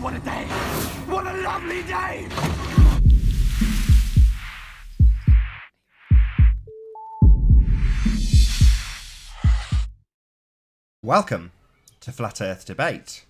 what a day! What a lovely day! Welcome to Flat Earth Debate.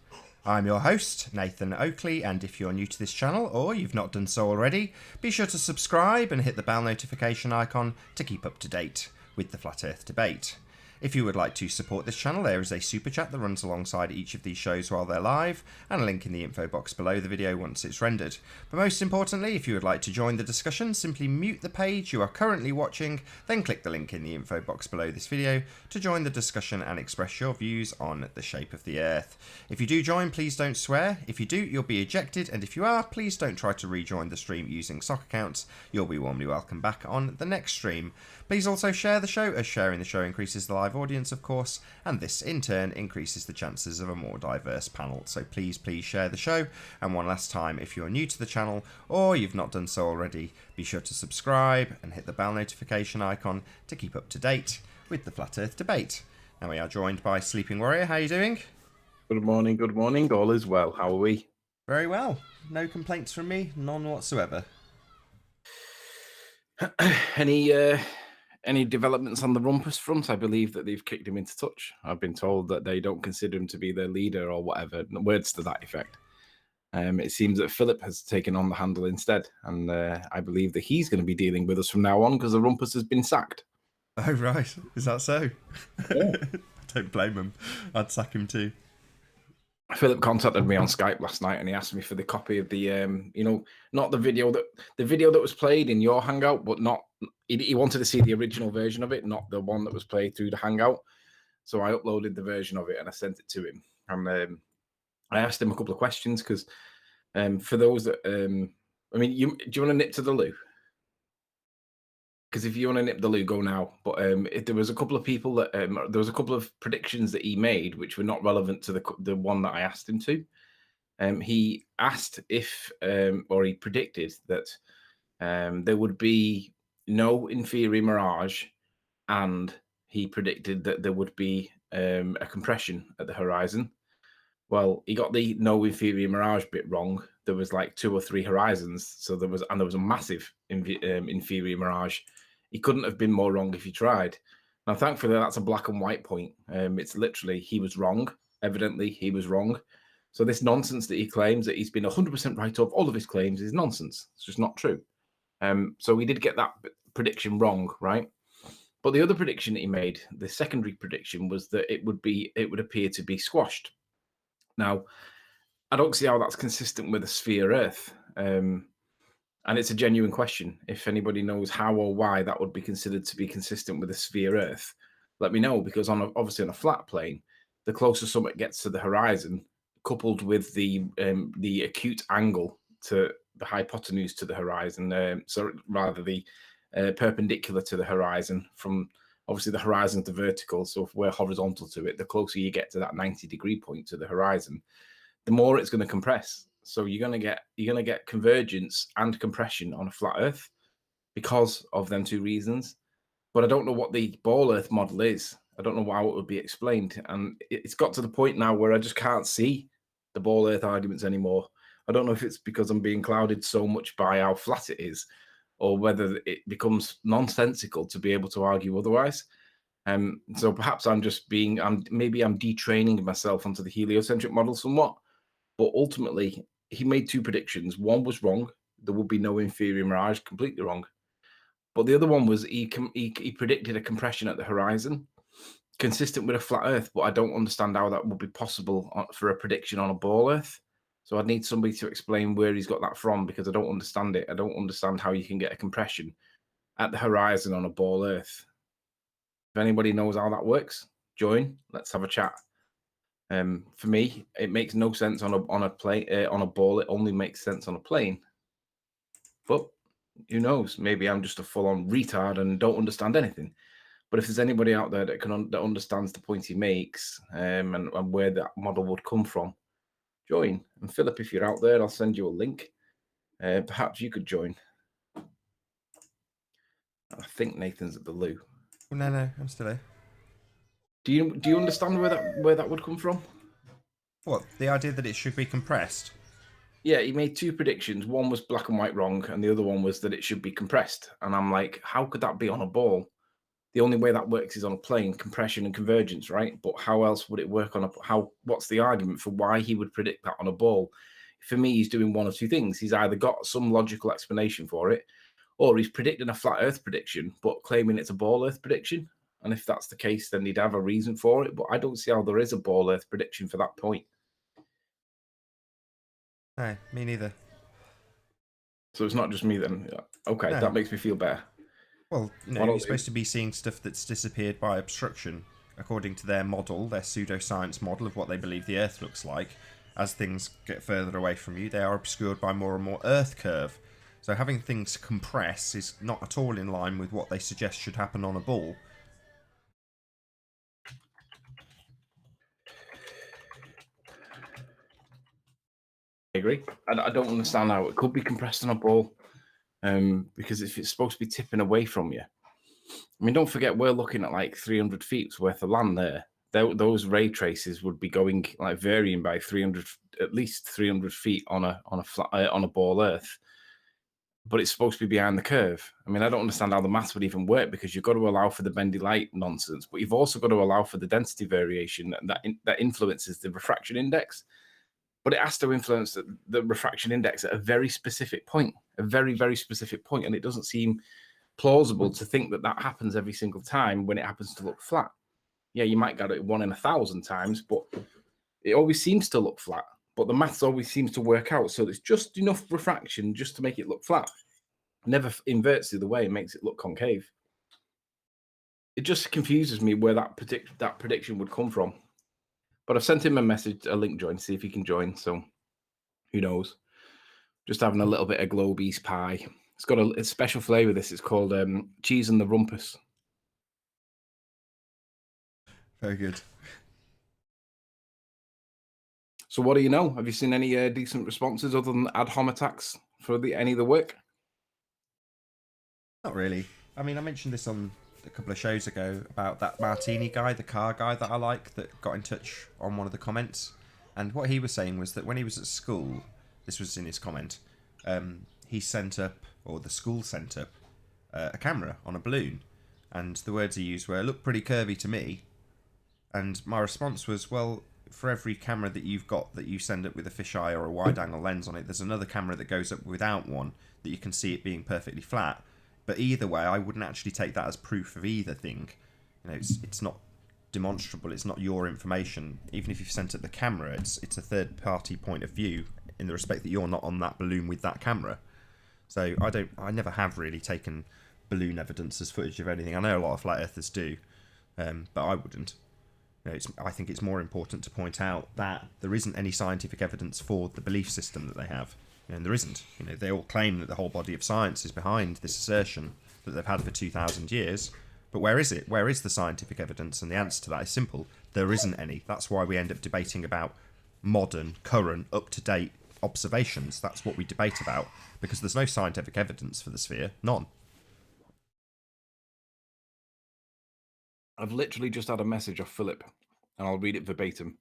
I'm your host, Nathan Oakley, and if you're new to this channel, or you've not done so already, be sure to subscribe and hit the bell notification icon to keep up to date with the Flat Earth Debate. If you would like to support this channel, there is a super chat that runs alongside each of these shows while they're live, and a link in the info box below the video once it's rendered. But most importantly, if you would like to join the discussion, simply mute the page you are currently watching, then click the link in the info box below this video to join the discussion and express your views on the shape of the Earth. If you do join, please don't swear. If you do, you'll be ejected, and if you are, please don't try to rejoin the stream using sock accounts. You'll be warmly welcome back on the next stream. Please also share the show, as sharing the show increases the live audience, of course, and this in turn increases the chances of a more diverse panel. So please share the show. And one last time, if you're new to the channel or you've not done so already, be sure to subscribe and hit the bell notification icon to keep up to date with the Flat Earth Debate. Now we are joined by Sleeping Warrior. How are you doing? Good morning. All is well. How are we? Very well. No complaints from me, none whatsoever. Any developments on the Rumpus front? I believe that they've kicked him into touch. I've been told that they don't consider him to be their leader or whatever, words to that effect. It seems that Philip has taken on the handle instead, and I believe that he's going to be dealing with us from now on because the Rumpus has been sacked. Oh, right. Is that so? Yeah. Don't blame him. I'd sack him too. Philip contacted me on Skype last night and he asked me for the copy of the, not the video that was played in your Hangout, but not, he wanted to see the original version of it, not the one that was played through the Hangout. So I uploaded the version of it and I sent it to him. And I asked him a couple of questions because for those that, do you want to nip to the loo? Because if you want to nip the loo, go now. But there was a couple of people that there was a couple of predictions that he made which were not relevant to the one that I asked him to. He asked if, or he predicted that there would be no inferior mirage, and he predicted that there would be a compression at the horizon. Well, he got the no inferior mirage bit wrong. There was like 2 or 3 horizons, so there was a massive inferior mirage. He couldn't have been more wrong if he tried. Now, thankfully, that's a black and white point. It's literally he was wrong. Evidently, he was wrong. So this nonsense that he claims that he's been 100% right of all of his claims is nonsense. It's just not true. So we did get that prediction wrong, right? But the other prediction that he made, the secondary prediction, was that it would appear to be squashed. Now, I don't see how that's consistent with a sphere Earth. And it's a genuine question. If anybody knows how or why that would be considered to be consistent with a sphere Earth, let me know, because obviously on a flat plane, the closer something gets to the horizon, coupled with the acute angle to the hypotenuse to the horizon, so rather the perpendicular to the horizon, from obviously the horizon to vertical. So if we're horizontal to it, the closer you get to that 90-degree point to the horizon, the more it's going to compress. So you're going to get convergence and compression on a flat Earth because of them 2 reasons. But I don't know what the ball Earth model is. I don't know how it would be explained. And it's got to the point now where I just can't see the ball Earth arguments anymore. I don't know if it's because I'm being clouded so much by how flat it is, or whether it becomes nonsensical to be able to argue otherwise. So perhaps I'm detraining myself onto the heliocentric model somewhat. But ultimately, he made 2 predictions. One was wrong. There would be no inferior mirage, completely wrong. But the other one was he predicted a compression at the horizon, consistent with a flat Earth. But I don't understand how that would be possible for a prediction on a ball Earth. So I'd need somebody to explain where he's got that from, because I don't understand it. I don't understand how you can get a compression at the horizon on a ball Earth. If anybody knows how that works, join. Let's have a chat. For me, it makes no sense on a plane, on a ball. It only makes sense on a plane. But who knows? Maybe I'm just a full-on retard and don't understand anything. But if there's anybody out there that that understands the point he makes, and where that model would come from, join. And Philip, if you're out there, I'll send you a link. Perhaps you could join. I think Nathan's at the loo. No, I'm still here. Do you understand where that would come from? What, the idea that it should be compressed? Yeah, he made two predictions. One was black and white wrong, and the other one was that it should be compressed. And I'm like, how could that be on a ball? The only way that works is on a plane, compression and convergence, right? But how else would it work on a how? What's the argument for why he would predict that on a ball? For me, he's doing one of two things. He's either got some logical explanation for it, or he's predicting a flat Earth prediction, but claiming it's a ball Earth prediction. And if that's the case, then he'd have a reason for it. But I don't see how there is a ball Earth prediction for that point. No, me neither. So it's not just me then. Yeah. Okay, No. that makes me feel better. Well, you're supposed to be seeing stuff that's disappeared by obstruction, according to their model, their pseudoscience model of what they believe the Earth looks like. As things get further away from you, they are obscured by more and more Earth curve. So having things compress is not at all in line with what they suggest should happen on a ball. I agree. I don't understand how it could be compressed on a ball, because if it's supposed to be tipping away from you, I mean, don't forget we're looking at like 300 feet worth of land there. Those ray traces would be going like varying by 300, at least 300 feet on a flat on a ball Earth. But it's supposed to be behind the curve. I mean, I don't understand how the maths would even work, because you've got to allow for the bendy light nonsense, but you've also got to allow for the density variation that influences the refraction index. But it has to influence the refraction index at a very specific point, a very, very specific point. And it doesn't seem plausible to think that that happens every single time when it happens to look flat. Yeah, you might get it 1 in 1,000 times, but it always seems to look flat. But the maths always seems to work out. So there's just enough refraction just to make it look flat. Never inverts the other way and makes it look concave. It just confuses me where that prediction would come from. But I've sent him a message, a link join, to see if he can join. So who knows? Just having a little bit of Globies pie. It's got a special flavour. This is called cheese and the rumpus. Very good. So what do you know? Have you seen any decent responses other than ad hom attacks for any of the work? Not really. I mean, I mentioned this on a couple of shows ago about that Martini guy, the car guy that I like, that got in touch on one of the comments. And what he was saying was that when he was at school, this was in his comment, he sent up, or the school sent up, a camera on a balloon. And the words he used were, "Look pretty curvy to me." And my response was, well, for every camera that you've got that you send up with a fisheye or a wide angle lens on it, there's another camera that goes up without one that you can see it being perfectly flat. But either way, I wouldn't actually take that as proof of either thing. It's not demonstrable. It's not your information. Even if you've sent up the camera, it's a third party point of view in the respect that you're not on that balloon with that camera. So I never have really taken balloon evidence as footage of anything. I know a lot of flat earthers do, but I wouldn't. I think it's more important to point out that there isn't any scientific evidence for the belief system that they have. And there isn't. They all claim that the whole body of science is behind this assertion that they've had for 2,000 years. But where is it? Where is the scientific evidence? And the answer to that is simple. There isn't any. That's why we end up debating about modern, current, up-to-date observations. That's what we debate about, because there's no scientific evidence for the sphere. None. I've literally just had a message off Philip, and I'll read it verbatim.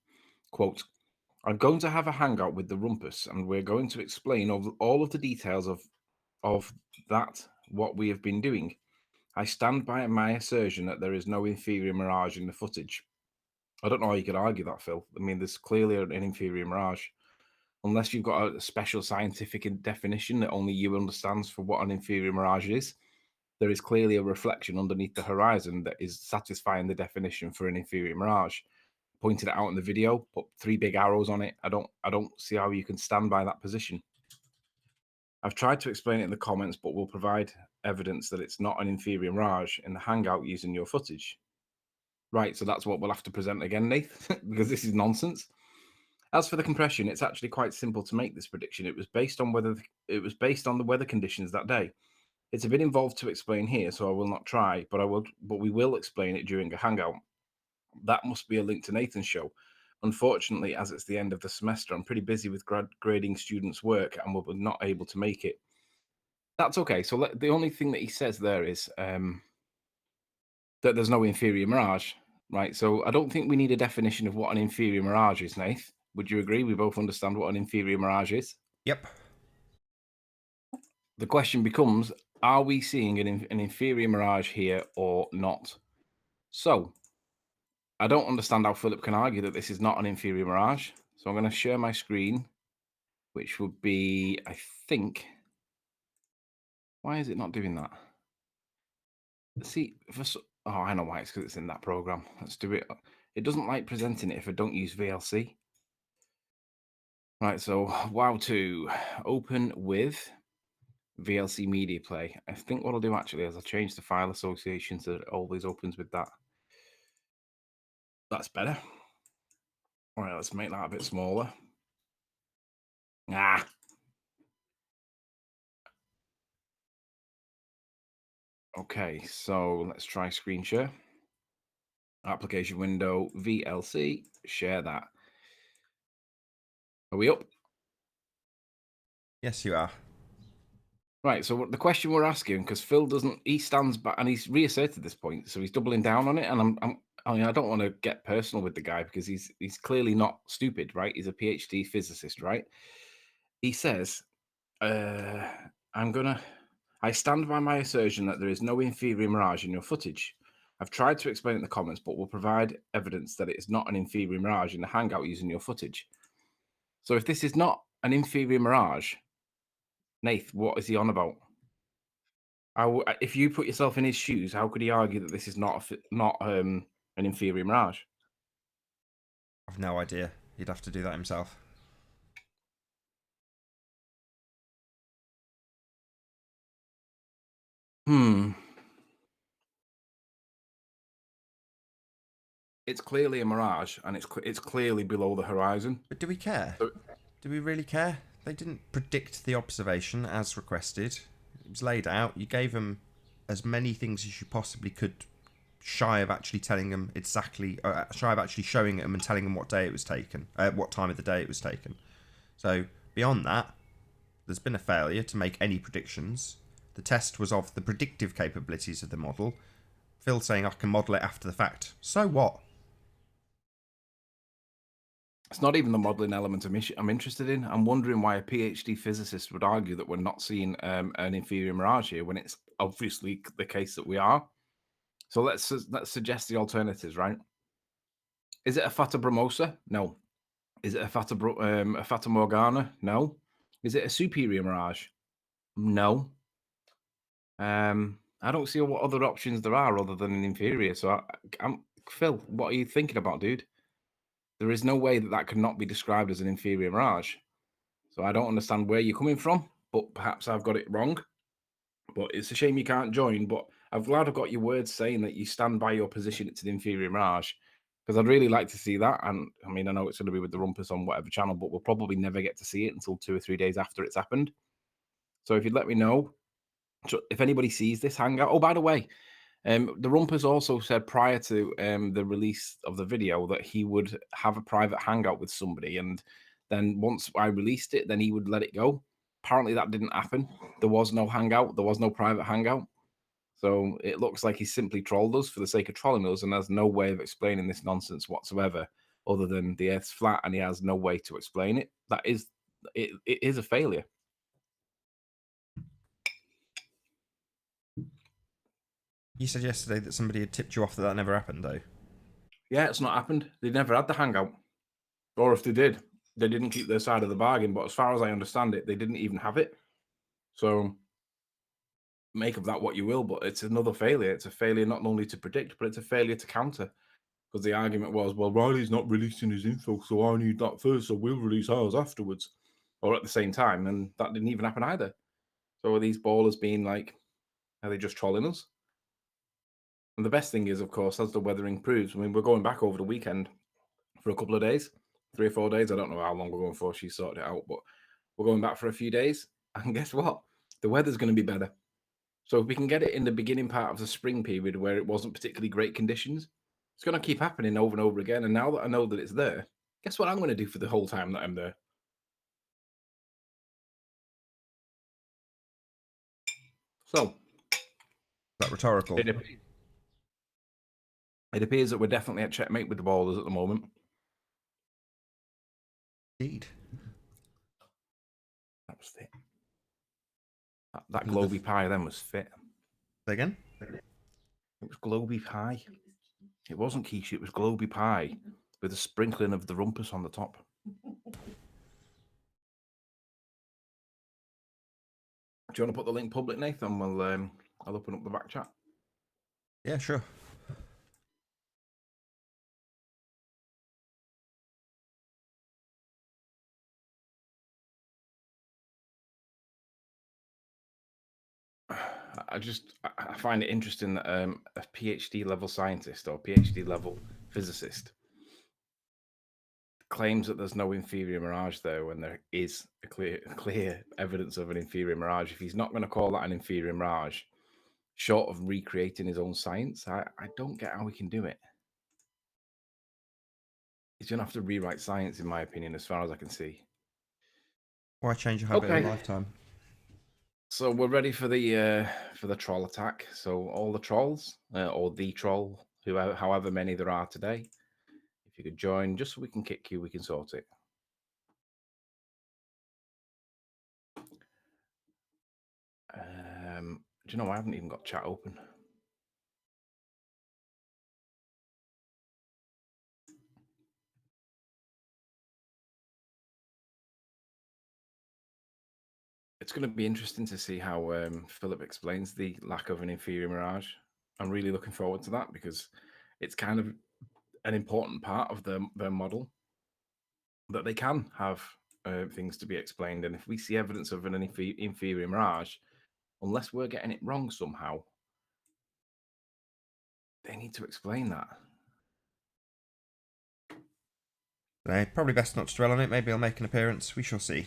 Quote, "I'm going to have a hangout with the rumpus, and we're going to explain all of the details of that, what we have been doing. I stand by my assertion that there is no inferior mirage in the footage." I don't know how you could argue that, Phil. I mean, there's clearly an inferior mirage. Unless you've got a special scientific definition that only you understands for what an inferior mirage is, there is clearly a reflection underneath the horizon that is satisfying the definition for an inferior mirage. Pointed it out in the video, put 3 big arrows on it. I don't see how you can stand by that position. I've tried to explain it in the comments, but will provide evidence that it's not an inferior mirage in the hangout using your footage. Right, so that's what we'll have to present again, Nath, because this is nonsense. As for the compression, it's actually quite simple to make this prediction. It was based on the weather conditions that day. It's a bit involved to explain here, so I will not try, but we will explain it during a hangout. That must be a link to Nathan's show. Unfortunately, as it's the end of the semester, I'm pretty busy with grading students' work and we're not able to make it. That's okay. So the only thing that he says there is that there's no inferior mirage, right? So I don't think we need a definition of what an inferior mirage is, Nath. Would you agree? We both understand what an inferior mirage is. Yep. The question becomes, are we seeing an inferior mirage here or not? So, I don't understand how Philip can argue that this is not an inferior mirage. So I'm going to share my screen, which would be, I think... Why is it not doing that? See, oh, I know why. It's because it's in that program. Let's do it. It doesn't like presenting it if I don't use VLC. Right, so WoW 2, open with VLC Media Play. I think what I'll do actually is I'll change the file association so that it always opens with that. That's better. All right, let's make that a bit smaller. Ah. Okay, so let's try screen share. Application window, VLC, share that. Are we up? Yes, you are. Right, so the question we're asking, because Phil doesn't, he stands back and he's reasserted this point, so he's doubling down on it. And I mean, I don't want to get personal with the guy because he's clearly not stupid, right? He's a PhD physicist, right? He says, I stand by my assertion that there is no inferior mirage in your footage. I've tried to explain it in the comments, but will provide evidence that it is not an inferior mirage in the hangout using your footage. So if this is not an inferior mirage, Nath, what is he on about? If you put yourself in his shoes, how could he argue that this is not an inferior mirage? I've no idea. He'd have to do that himself. It's clearly a mirage, and it's clearly below the horizon. But do we care? So, Do we really care? They didn't predict the observation as requested. It was laid out. You gave them as many things as you possibly could, shy of actually telling them exactly, shy of actually showing them and telling them what day it was taken, what time of the day it was taken. So beyond that, there's been a failure to make any predictions. The test was of the predictive capabilities of the model. Phil saying I can model it after the fact. So what? it's not even the modeling element I'm interested in. I'm wondering why a PhD physicist would argue that we're not seeing an inferior mirage here when it's obviously the case that we are. So let's suggest the alternatives, right? Is it a Fata Bromosa? No. Is it a Fata Morgana? No. Is it a superior mirage? No. I don't see what other options there are other than an inferior. So I'm Phil, what are you thinking about, dude? There is no way that could not be described as an inferior mirage. So I don't understand where you're coming from, but perhaps I've got it wrong. But it's a shame you can't join. But I'm glad I've got your words saying that you stand by your position to the inferior mirage, because I'd really like to see that. And I mean, I know it's going to be with the Rumpus on whatever channel, but we'll probably never get to see it until 2 or 3 days after it's happened. So if you'd let me know, if anybody sees this hangout. Oh, by the way, the Rumpus also said prior to the release of the video that he would have a private hangout with somebody, and then once I released it, then he would let it go. Apparently that didn't happen. There was no hangout. There was no private hangout. So it looks like he simply trolled us for the sake of trolling us, and has no way of explaining this nonsense whatsoever, other than the Earth's flat, and he has no way to explain it. It is a failure. You said yesterday that somebody had tipped you off that never happened, though. Yeah, it's not happened. They never had the hangout. Or if they did, they didn't keep their side of the bargain. But as far as I understand it, they didn't even have it. So make of that what you will, but it's another failure. It's a failure not only to predict, but it's a failure to counter. Because the argument was, well, Riley's not releasing his info, so I need that first, so we'll release ours afterwards. Or at the same time, and that didn't even happen either. So are these ballers being like, are they just trolling us? And the best thing is, of course, as the weathering proves, I mean, we're going back over the weekend for a couple of days, 3 or 4 days. I don't know how long we're going for. She sorted it out, but we're going back for a few days. And guess what? The weather's going to be better. So if we can get it in the beginning part of the spring period where it wasn't particularly great conditions, it's going to keep happening over and over again. And now that I know that it's there, guess what I'm going to do for the whole time that I'm there? So, That rhetorical. it appears that we're definitely at checkmate with the ballers at the moment. Indeed. That was fit. That globy pie then was fit. Say again? It was globy pie. It wasn't quiche, it was globy pie with a sprinkling of the rumpus on the top. Do you want to put the link public, Nathan? I'll open up the back chat. Yeah, sure. I find it interesting that a PhD level scientist or PhD level physicist claims that there's no inferior mirage there when there is a clear evidence of an inferior mirage. If he's not going to call that an inferior mirage, short of recreating his own science, I don't get how he can do it. He's going to have to rewrite science, in my opinion, as far as I can see. Why change a habit in a lifetime? So we're ready for the troll attack. So all the trolls, or the troll, however many there are today, if you could join, just so we can kick you, we can sort it. Do you know I haven't even got chat open? It's going to be interesting to see how Philip explains the lack of an inferior mirage. I'm really looking forward to that because it's kind of an important part of their model that they can have things to be explained. And if we see evidence of an inferior mirage, unless we're getting it wrong somehow, they need to explain that. Probably best not to dwell on it. Maybe I'll make an appearance. We shall see.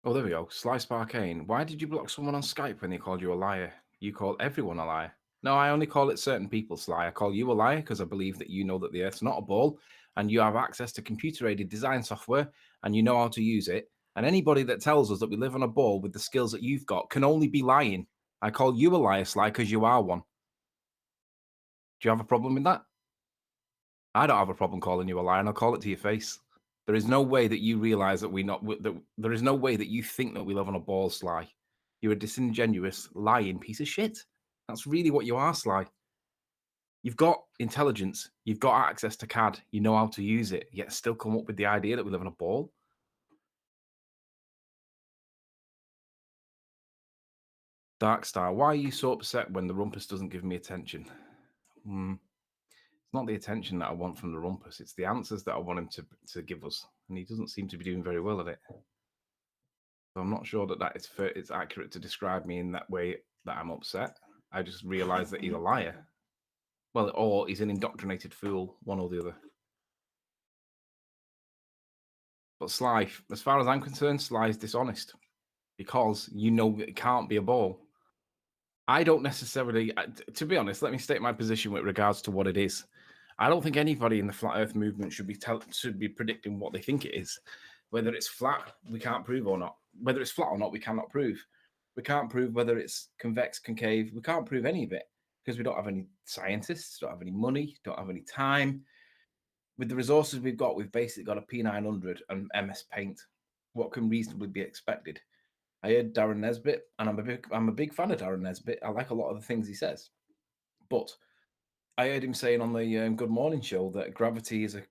Oh, there we go. Slice Arcane. Why did you block someone on Skype when they called you a liar? You call everyone a liar. No, I only call it certain people, Sly. I call you a liar because I believe that you know that the Earth's not a ball and you have access to computer-aided design software and you know how to use it. And anybody that tells us that we live on a ball with the skills that you've got can only be lying. I call you a liar, Sly, because you are one. Do you have a problem with that? I don't have a problem calling you a liar, and I'll call it to your face. There is no way that you realize that there is no way that you think that we live on a ball, Sly. You're a disingenuous, lying piece of shit. That's really what you are, Sly. You've got intelligence. You've got access to CAD. You know how to use it, yet still come up with the idea that we live on a ball. Darkstar, why are you so upset when the rumpus doesn't give me attention? It's not the attention that I want from the rumpus. It's the answers that I want him to give us. And he doesn't seem to be doing very well at it. So I'm not sure that it's accurate to describe me in that way that I'm upset. I just realize that he's a liar. Well, or he's an indoctrinated fool, one or the other. But Sly, as far as I'm concerned, Sly is dishonest because you know it can't be a ball. I don't necessarily, to be honest, let me state my position with regards to what it is. I don't think anybody in the flat Earth movement should be predicting what they think it is. Whether it's flat, we can't prove or not. Whether it's flat or not, we cannot prove. We can't prove whether it's convex, concave. We can't prove any of it because we don't have any scientists, don't have any money, don't have any time. With the resources we've got, we've basically got a P900 and MS Paint. What can reasonably be expected? I heard Darren Nesbitt, and I'm a big fan of Darren Nesbitt. I like a lot of the things he says, but I heard him saying on the Good Morning Show that gravity is a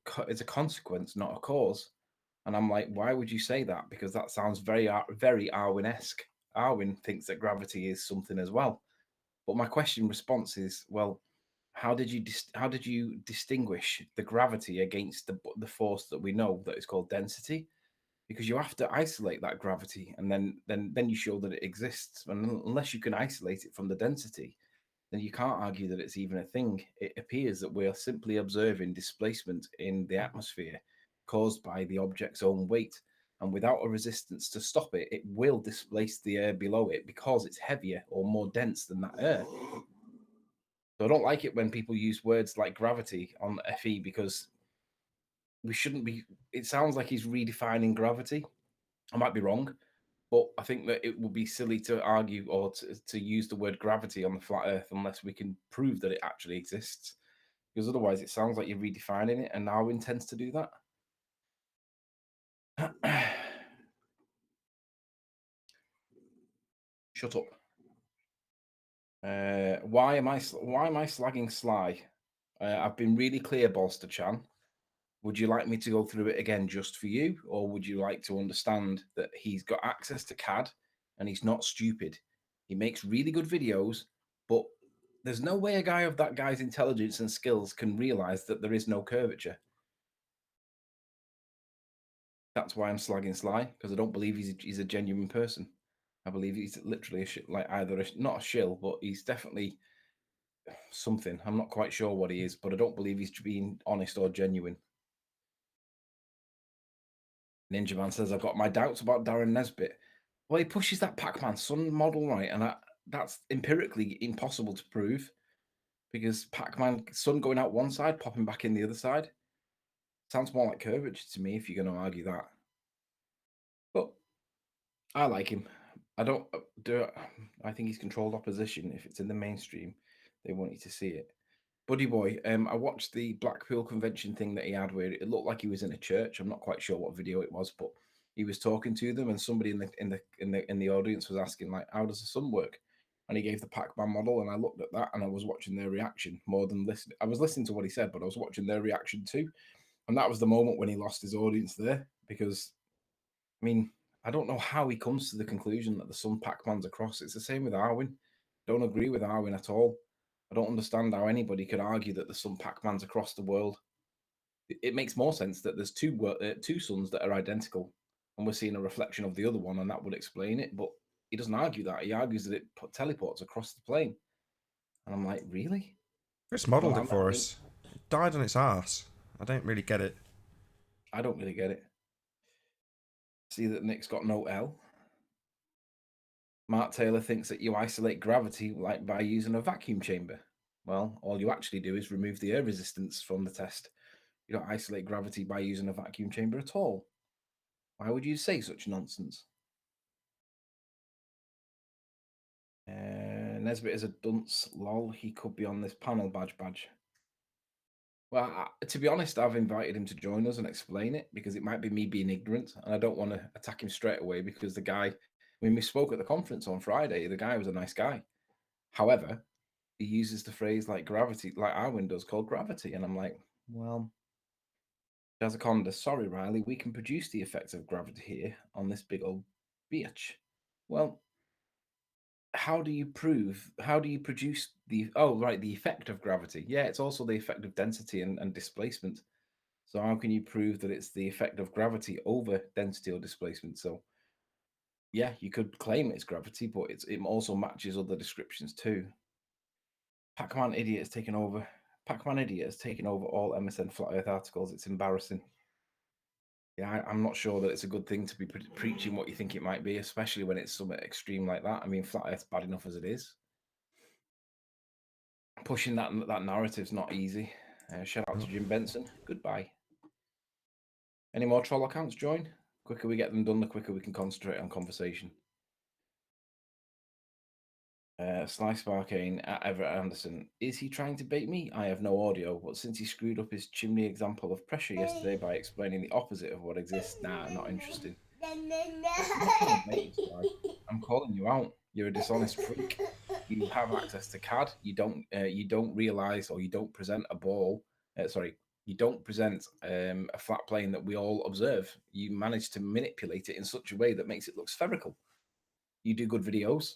consequence, not a cause. And I'm like, why would you say that? Because that sounds very Arwin-esque. Arwin thinks that gravity is something as well. But my response is, well, how did you distinguish the gravity against the force that we know that is called density? Because you have to isolate that gravity, and then you show that it exists. And unless you can isolate it from the density, then you can't argue that it's even a thing. It appears that we are simply observing displacement in the atmosphere caused by the object's own weight. And without a resistance to stop it, it will displace the air below it because it's heavier or more dense than that air. So I don't like it when people use words like gravity on FE because we shouldn't be. It sounds like he's redefining gravity. I might be wrong, but I think that it would be silly to argue or to use the word gravity on the flat Earth unless we can prove that it actually exists. Because otherwise, it sounds like you're redefining it, and Darwin tends to do that. Shut up. Why am I slagging Sly? I've been really clear, Bolster Chan. Would you like me to go through it again just for you, or would you like to understand that he's got access to CAD and he's not stupid? He makes really good videos, but there's no way a guy of that guy's intelligence and skills can realize that there is no curvature. That's why I'm slagging Sly, because I don't believe he's a genuine person. I believe he's literally not a shill, but he's definitely something. I'm not quite sure what he is, but I don't believe he's being honest or genuine. Ninja Man says, I've got my doubts about Darren Nesbitt. Well, he pushes that Pac-Man Sun model, right? And that's empirically impossible to prove because Pac-Man Sun going out one side, popping back in the other side. Sounds more like curvature to me if you're going to argue that. But I like him. I don't do it. I think he's controlled opposition. If it's in the mainstream, they want you to see it. Buddy boy, I watched the Blackpool convention thing that he had where it looked like he was in a church. I'm not quite sure what video it was, but he was talking to them, and somebody in the audience was asking, like, how does the sun work? And he gave the Pac-Man model, and I looked at that and I was watching their reaction more than listening. I was listening to what he said, but I was watching their reaction too. And that was the moment when he lost his audience there, because I mean, I don't know how he comes to the conclusion that the sun Pac-Man's across. It's the same with Arwin. Don't agree with Arwin at all. I don't understand how anybody could argue that the sun Pac-Man's across the world. It makes more sense that there's two suns that are identical, and we're seeing a reflection of the other one, and that would explain it. But he doesn't argue that. He argues that it teleports across the plane. And I'm like, really? Chris modelled it for us. It died on its arse. I don't really get it. I don't really get it. See that Nick's got no L. Mark Taylor thinks that you isolate gravity like by using a vacuum chamber. Well, all you actually do is remove the air resistance from the test. You don't isolate gravity by using a vacuum chamber at all. Why would you say such nonsense? Nesbitt is a dunce. Lol, he could be on this panel badge. Well, to be honest, I've invited him to join us and explain it because it might be me being ignorant, and I don't want to attack him straight away because the guy, when we spoke at the conference on Friday, the guy was a nice guy. However, he uses the phrase like gravity, like Arwin does, called gravity, and I'm like, well, Jazaconda, sorry, Riley, we can produce the effects of gravity here on this big old bitch. Well, how do you produce the effect of gravity? Yeah, it's also the effect of density and displacement. So how can you prove that it's the effect of gravity over density or displacement? So yeah, you could claim it's gravity, but it also matches other descriptions too. Pac-Man Idiot has taken over. Pac-Man Idiot has taken over all MSN Flat Earth articles. It's embarrassing. Yeah, I'm not sure that it's a good thing to be preaching what you think it might be, especially when it's something extreme like that. I mean, Flat Earth's bad enough as it is. Pushing that narrative's not easy. Shout out to Jim Benson. Goodbye. Any more troll accounts join? The quicker we get them done, the quicker we can concentrate on conversation. Sly Sparkane at Everett Anderson. Is he trying to bait me? I have no audio, but since he screwed up his chimney example of pressure yesterday by explaining the opposite of what exists, not interesting. I'm not trying to bait you, Sly. I'm calling you out. You're a dishonest freak. You have access to CAD. You don't realize, or you don't present a ball. You don't present a flat plane that we all observe. You manage to manipulate it in such a way that makes it look spherical. You do good videos.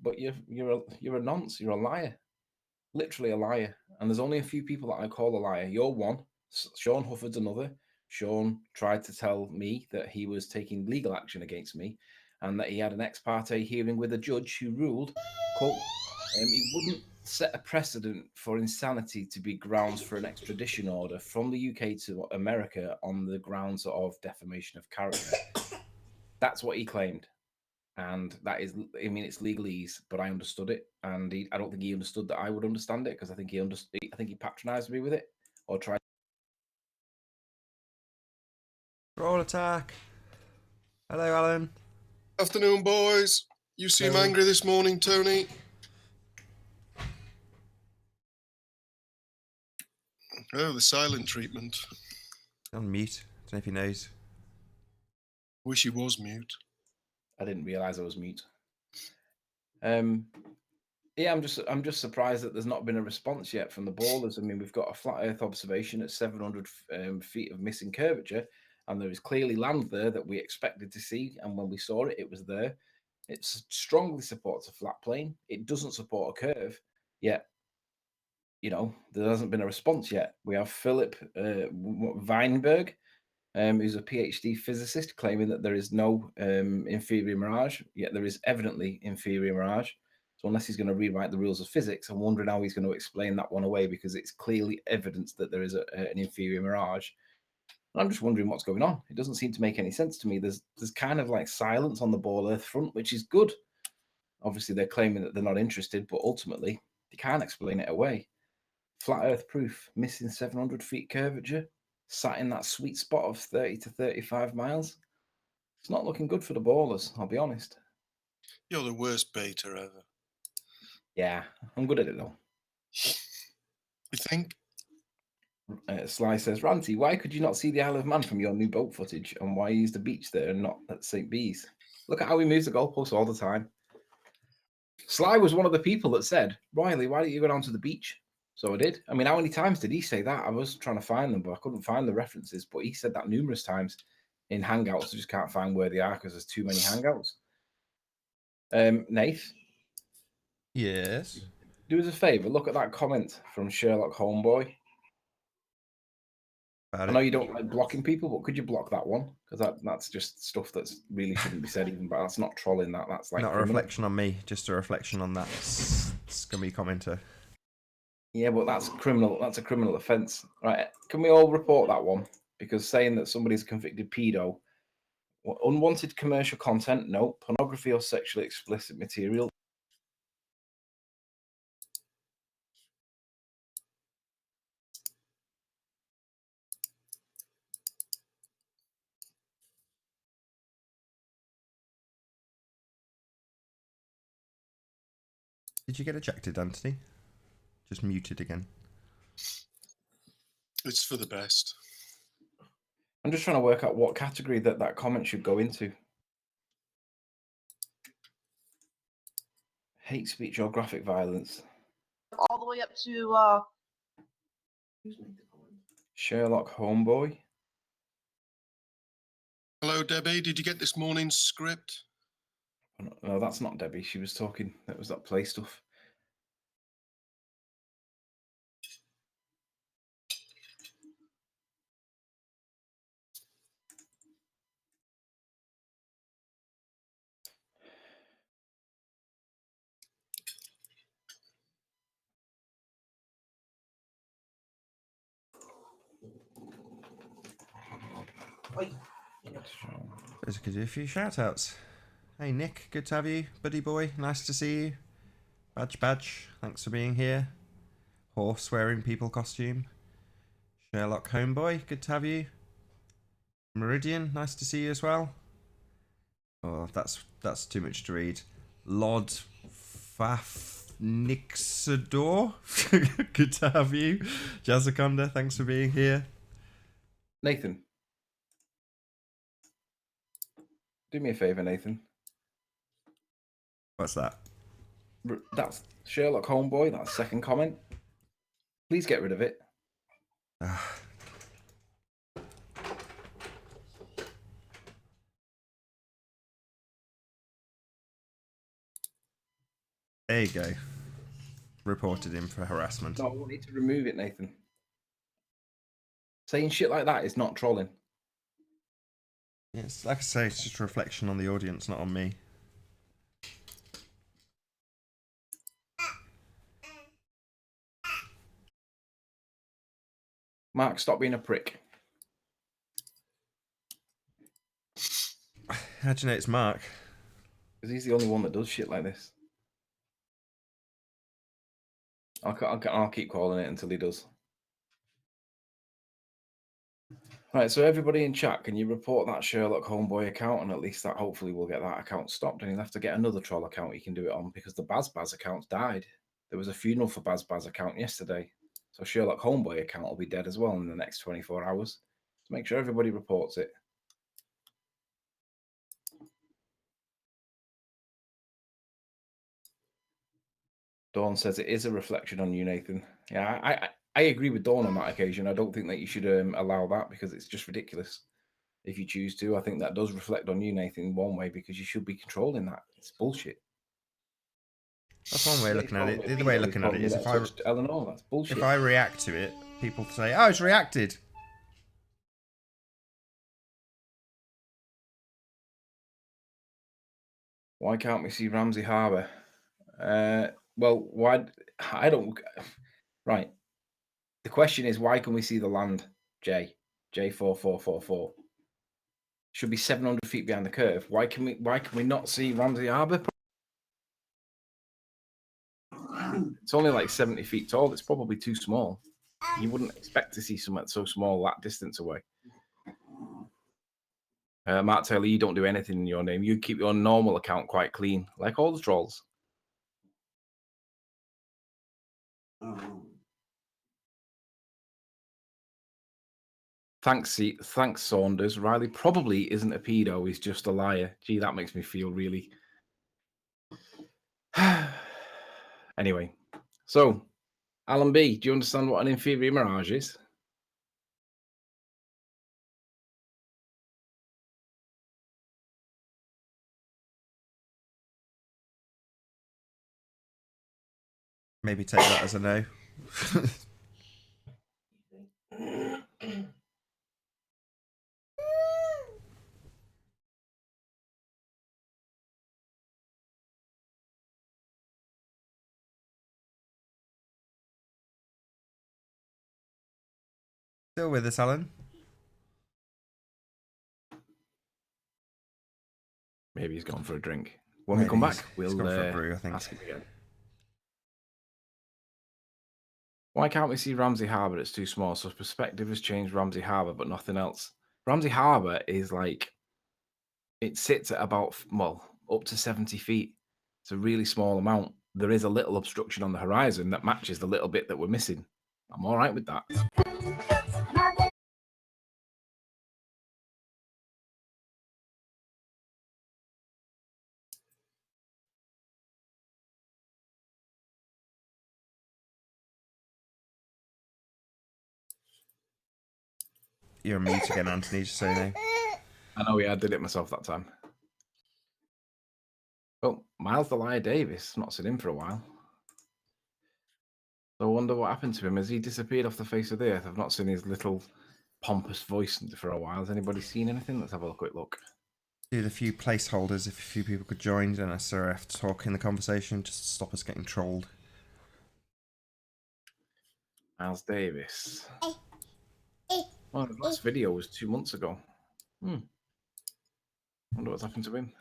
But you're a nonce. You're a liar, literally a liar. And there's only a few people that I call a liar. You're one. Sean Hufford's another. Sean tried to tell me that he was taking legal action against me, and that he had an ex parte hearing with a judge who ruled, quote, he wouldn't set a precedent for insanity to be grounds for an extradition order from the UK to America on the grounds of defamation of character. That's what he claimed. And that is, I mean, it's legalese, but I understood it, and I don't think he understood that I would understand it, because I think he patronized me with it, or tried. Roll attack. Hello, Alan. Afternoon, boys. You seem angry this morning, Tony. Oh, the silent treatment. On mute. Don't know if he knows. Wish he was mute. I didn't realize I was mute. Yeah, I'm just surprised that there's not been a response yet from the ballers. I mean, we've got a flat Earth observation at 700 feet of missing curvature, and there is clearly land there that we expected to see. And when we saw it, it was there. It strongly supports a flat plane. It doesn't support a curve. Yet, you know, there hasn't been a response yet. We have Philip Weinberg, who's a PhD physicist, claiming that there is no inferior mirage, yet there is evidently inferior mirage. So unless he's going to rewrite the rules of physics, I'm wondering how he's going to explain that one away, because it's clearly evidence that there is an inferior mirage. And I'm just wondering what's going on. It doesn't seem to make any sense to me. There's kind of like silence on the ball Earth front, which is good. Obviously, they're claiming that they're not interested, but ultimately, they can't explain it away. Flat Earth proof, missing 700 feet curvature, sat in that sweet spot of 30 to 35 miles. It's not looking good for the ballers, I'll be honest. You're the worst beta ever. Yeah, I'm good at it though. You think? Sly says, Ranty, why could you not see the Isle of Man from your new boat footage, and why use the beach there and not at St. Bees? Look at how he moves the goalposts all the time. Sly was one of the people that said, Riley, why don't you go down to the beach? So I did. I mean, how many times did he say that? I was trying to find them, but I couldn't find the references. But he said that numerous times in Hangouts. I just can't find where they are because there's too many Hangouts. Nath? Yes? Do us a favour, look at that comment from Sherlock Homeboy. I know you don't like blocking people, but could you block that one? Because that's just stuff that's really shouldn't be said even, but that's not trolling, that's like not criminal. a reflection on me, just a reflection on that scummy commenter. Yeah, but that's criminal. That's a criminal offence. Right, can we all report that one? Because saying that somebody's a convicted pedo, unwanted commercial content, no. Pornography or sexually explicit material. Did you get ejected, Anthony? Just muted again. It's for the best. I'm just trying to work out what category that comment should go into. Hate speech or graphic violence. All the way up to Sherlock Homeboy. Hello, Debbie. Did you get this morning's script? No, that's not Debbie. She was talking. That was that play stuff. Suppose I could do a few shout outs. Hey Nick, good to have you. Buddy boy, nice to see you. Badge, thanks for being here. Horse wearing people costume. Sherlock Homeboy, good to have you. Meridian, nice to see you as well. Oh, that's too much to read. Lord Fafnixador, good to have you. Jazzaconda, thanks for being here. Nathan. Do me a favour, Nathan. What's that? That's Sherlock Homeboy, that second comment. Please get rid of it. There you go. Reported him for harassment. No, we need to remove it, Nathan. Saying shit like that is not trolling. It's like I say, it's just a reflection on the audience, not on me. Mark, stop being a prick. How do you know it's Mark? Because he's the only one that does shit like this. I'll keep calling it until he does. Right, so everybody in chat, can you report that Sherlock Homeboy account? And at least that hopefully will get that account stopped. And he'll have to get another troll account he can do it on, because the Baz account died. There was a funeral for Baz account yesterday. So Sherlock Homeboy account will be dead as well in the next 24 hours. So make sure everybody reports it. Dawn says it is a reflection on you, Nathan. Yeah, I agree with Dawn on that occasion. I don't think that you should allow that because it's just ridiculous. If you choose to, I think that does reflect on you, Nathan, in one way because you should be controlling that. It's bullshit. That's one way of looking at it. The other way of looking at it is Eleanor, that's bullshit. if I react to it, people say, "Oh, it's reacted." Why can't we see Ramsey Harbour? Well, why? I don't. Right. The question is, why can we see the land? J4444 should be 700 feet behind the curve. Why can we not see Ramsey Harbour? It's only like 70 feet tall. It's probably too small. You wouldn't expect to see something so small that distance away. Mark Taylor, you don't do anything in your name. You keep your normal account quite clean, like all the trolls. Thanks, Saunders. Riley probably isn't a pedo. He's just a liar. Gee, that makes me feel really... Anyway, so, Alan B., do you understand what an inferior mirage is? Maybe take that as a no. Still with us, Alan? Maybe he's gone for a drink. When we come back, we'll gone for a brew, I think. ask him again. Why can't we see Ramsey Harbour? It's too small. So perspective has changed Ramsey Harbour, but nothing else. Ramsey Harbour is like, it sits at about, well, up to 70 feet. It's a really small amount. There is a little obstruction on the horizon that matches the little bit that we're missing. I'm all right with that. You're on mute again, Anthony, just so you know. I know, yeah, I did it myself that time. Oh, Miles the Liar Davis. Not seen him for a while. So I wonder what happened to him. Has he disappeared off the face of the earth? I've not seen his little pompous voice for a while. Has anybody seen anything? Let's have a quick look. Do a few placeholders if a few people could join. Don't necessarily have to talk in the conversation, just to stop us getting trolled. Miles Davis. Well, the last video was 2 months ago. Wonder what's happened to him.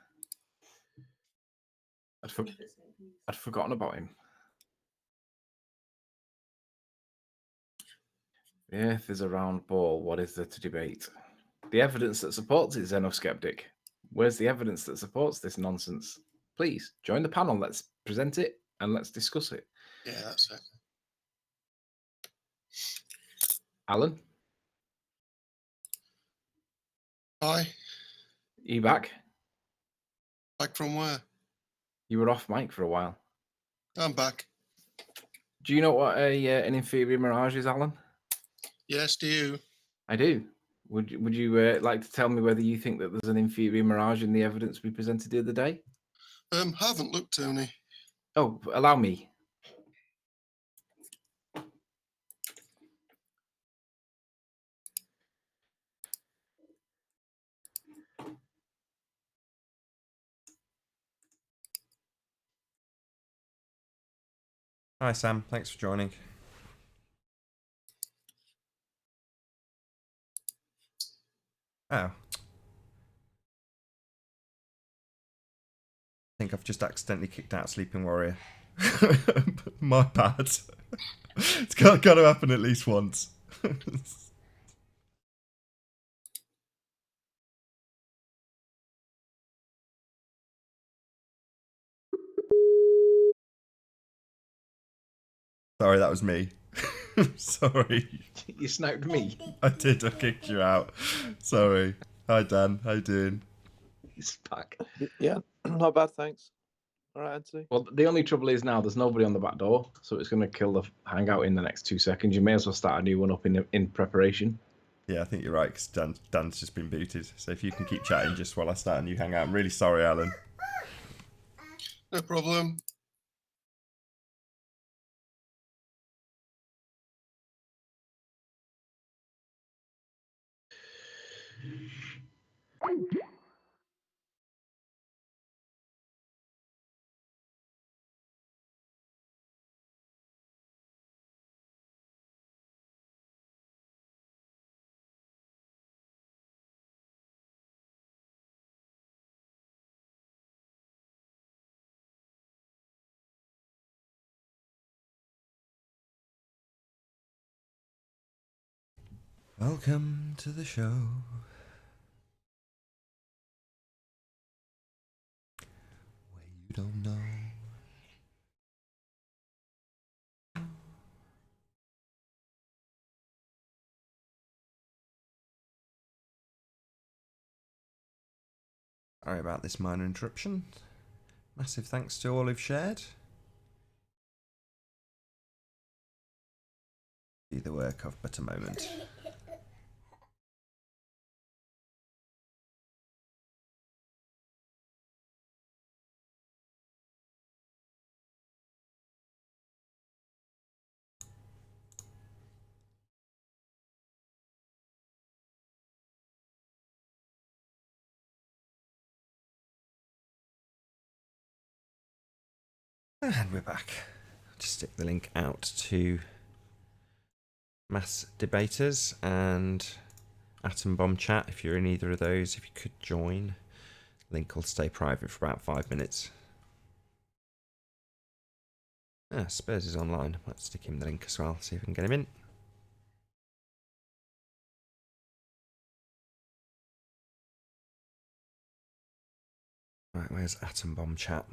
I'd forgotten about him. The earth is a round ball. What is there to debate? The evidence that supports it, Xenoskeptic. Where's the evidence that supports this nonsense? Please, join the panel. Let's present it and let's discuss it. Yeah, that's it. Alan? Hi. You back? Back from where? You were off mic for a while. I'm back. Do you know what an inferior mirage is, Alan? Yes, do you? I do. Would you like to tell me whether you think that there's an inferior mirage in the evidence we presented the other day? Haven't looked, Tony. Oh, allow me. Hi, Sam. Thanks for joining. Oh. I think I've just accidentally kicked out Sleeping Warrior. My bad. It's got to happen at least once. Sorry, that was me. Sorry. You sniped me. I did. I kicked you out. Sorry. Hi, Dan. How you doing? He's back. Yeah, not bad, thanks. All right, Anthony. Well, the only trouble is now there's nobody on the back door, so it's going to kill the hangout in the next 2 seconds. You may as well start a new one up in preparation. Yeah, I think you're right, because Dan's just been booted. So if you can keep chatting just while I start a new hangout. I'm really sorry, Alan. No problem. Welcome to the show. Where you don't know. Sorry about this minor interruption. Massive thanks to all who've shared. Do the work of but a moment. And we're back. Just stick the link out to Mass Debaters and Atom Bomb Chat. If you're in either of those, if you could join. Link will stay private for about 5 minutes. Spurs is online. Might stick him the link as well, see if we can get him in. Right, where's Atom Bomb Chat?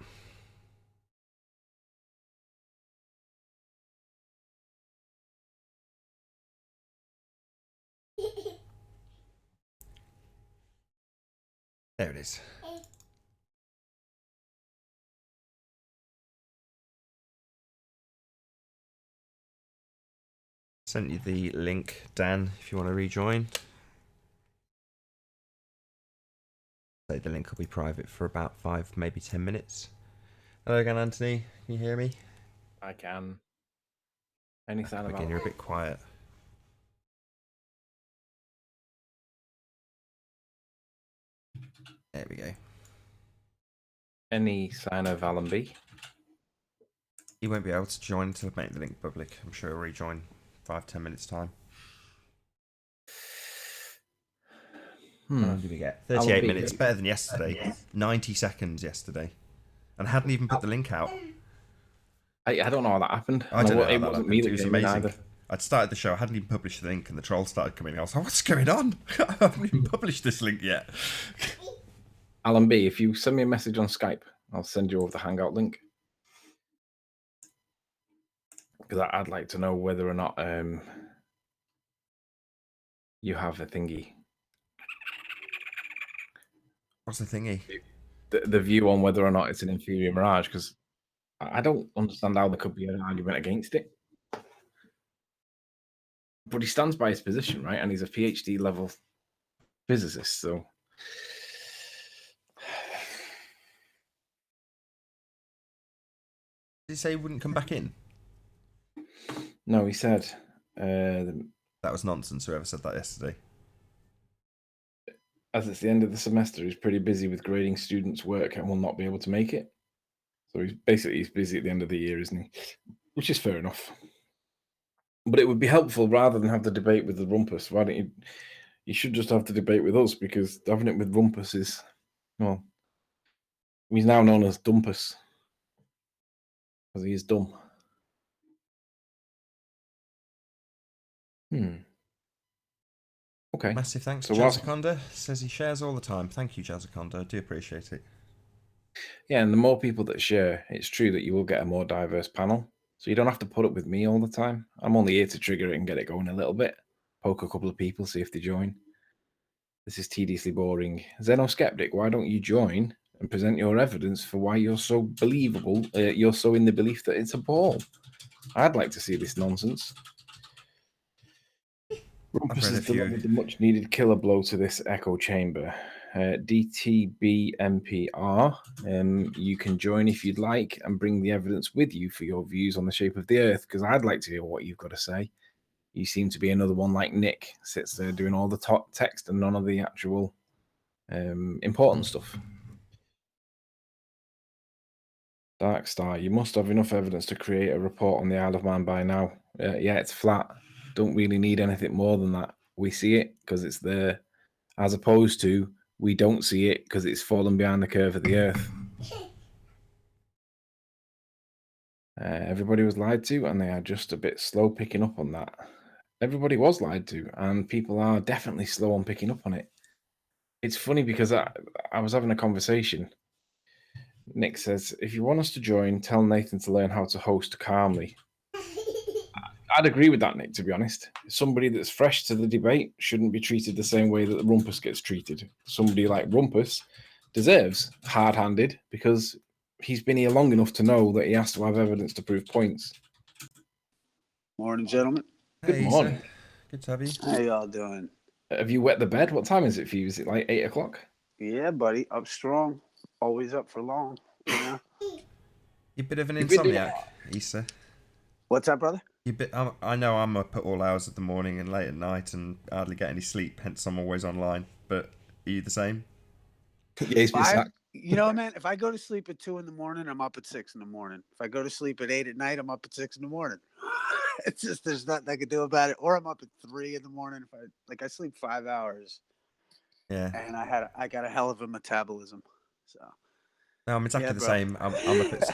There it is. Sent you the link, Dan, if you want to rejoin. So the link will be private for about 5, maybe 10 minutes. Hello again, Anthony. Can you hear me? I can. Any sign of Again, you're a bit quiet. There we go. Any sign of Alan B? He won't be able to join until I make the link public. I'm sure he'll rejoin 5-10 minutes time. How long did we get? 38 minutes. Better than yesterday. 90 seconds yesterday. And hadn't even put the link out. I don't know how that happened. I don't know how it that wasn't happened. me It that was came in amazing. either. I'd started the show. I hadn't even published the link, and the trolls started coming. I was like, what's going on? I haven't even published this link yet. Alan B, if you send me a message on Skype, I'll send you over the Hangout link. Because I'd like to know whether or not you have a thingy. What's the thingy? The view on whether or not it's an inferior mirage, because I don't understand how there could be an argument against it. But he stands by his position, right? And he's a PhD level physicist, so. Did he say he wouldn't come back in? No, he said. That was nonsense, whoever said that yesterday. As it's the end of the semester, he's pretty busy with grading students' work and will not be able to make it. So he's busy at the end of the year, isn't he? Which is fair enough. But it would be helpful rather than have the debate with the rumpus. Why don't you? You should just have the debate with us, because having it with rumpus is, well, he's now known as Dumpus because he is dumb. Okay. Massive thanks So to whilst- Jazzaconda. Says he shares all the time. Thank you, Jazzaconda. I do appreciate it. Yeah, and the more people that share, it's true that you will get a more diverse panel. So you don't have to put up with me all the time. I'm only here to trigger it and get it going a little bit. Poke a couple of people, see if they join. This is tediously boring. Xenoskeptic, why don't you join? and present your evidence for why you're so believable. You're so in the belief that it's a ball. I'd like to see this nonsense. Rumpus read a has few. delivered the much-needed killer blow to this echo chamber. DTBMPR, you can join if you'd like and bring the evidence with you for your views on the shape of the Earth, because I'd like to hear what you've got to say. You seem to be another one like Nick, sits there doing all the top text and none of the actual important stuff. Dark Star, you must have enough evidence to create a report on the Isle of Man by now. Yeah, it's flat. Don't really need anything more than that. We see it because it's there, as opposed to we don't see it because it's fallen behind the curve of the Earth. Everybody was lied to, and they are just a bit slow picking up on that. Everybody was lied to, and people are definitely slow on picking up on it. It's funny because I was having a conversation. Nick says, if you want us to join, tell Nathan to learn how to host calmly. I'd agree with that, Nick, to be honest. Somebody that's fresh to the debate shouldn't be treated the same way that the Rumpus gets treated. Somebody like Rumpus deserves hard-handed because he's been here long enough to know that he has to have evidence to prove points. Morning, gentlemen. Good Hey, morning. Sir. Good to have you. How y'all doing? Have you wet the bed? What time is it for you? Is it like 8 o'clock? Yeah, buddy. Up strong. Always up for long. You know? You're a bit of an You've been doing- insomniac, Issa. What's up, brother? I know I'm up at all hours of the morning and late at night and hardly get any sleep, hence I'm always online. But are you the same? Yeah, he's been sacked. You know, man, if I go to sleep at 2 a.m, I'm up at 6 a.m. If I go to sleep at 8 at night, I'm up at 6 a.m. It's just there's nothing I can do about it. Or I'm up at 3 in the morning. If I sleep 5 hours. Yeah. And I got a hell of a metabolism. So No, I'm exactly Yeah, the bro. same.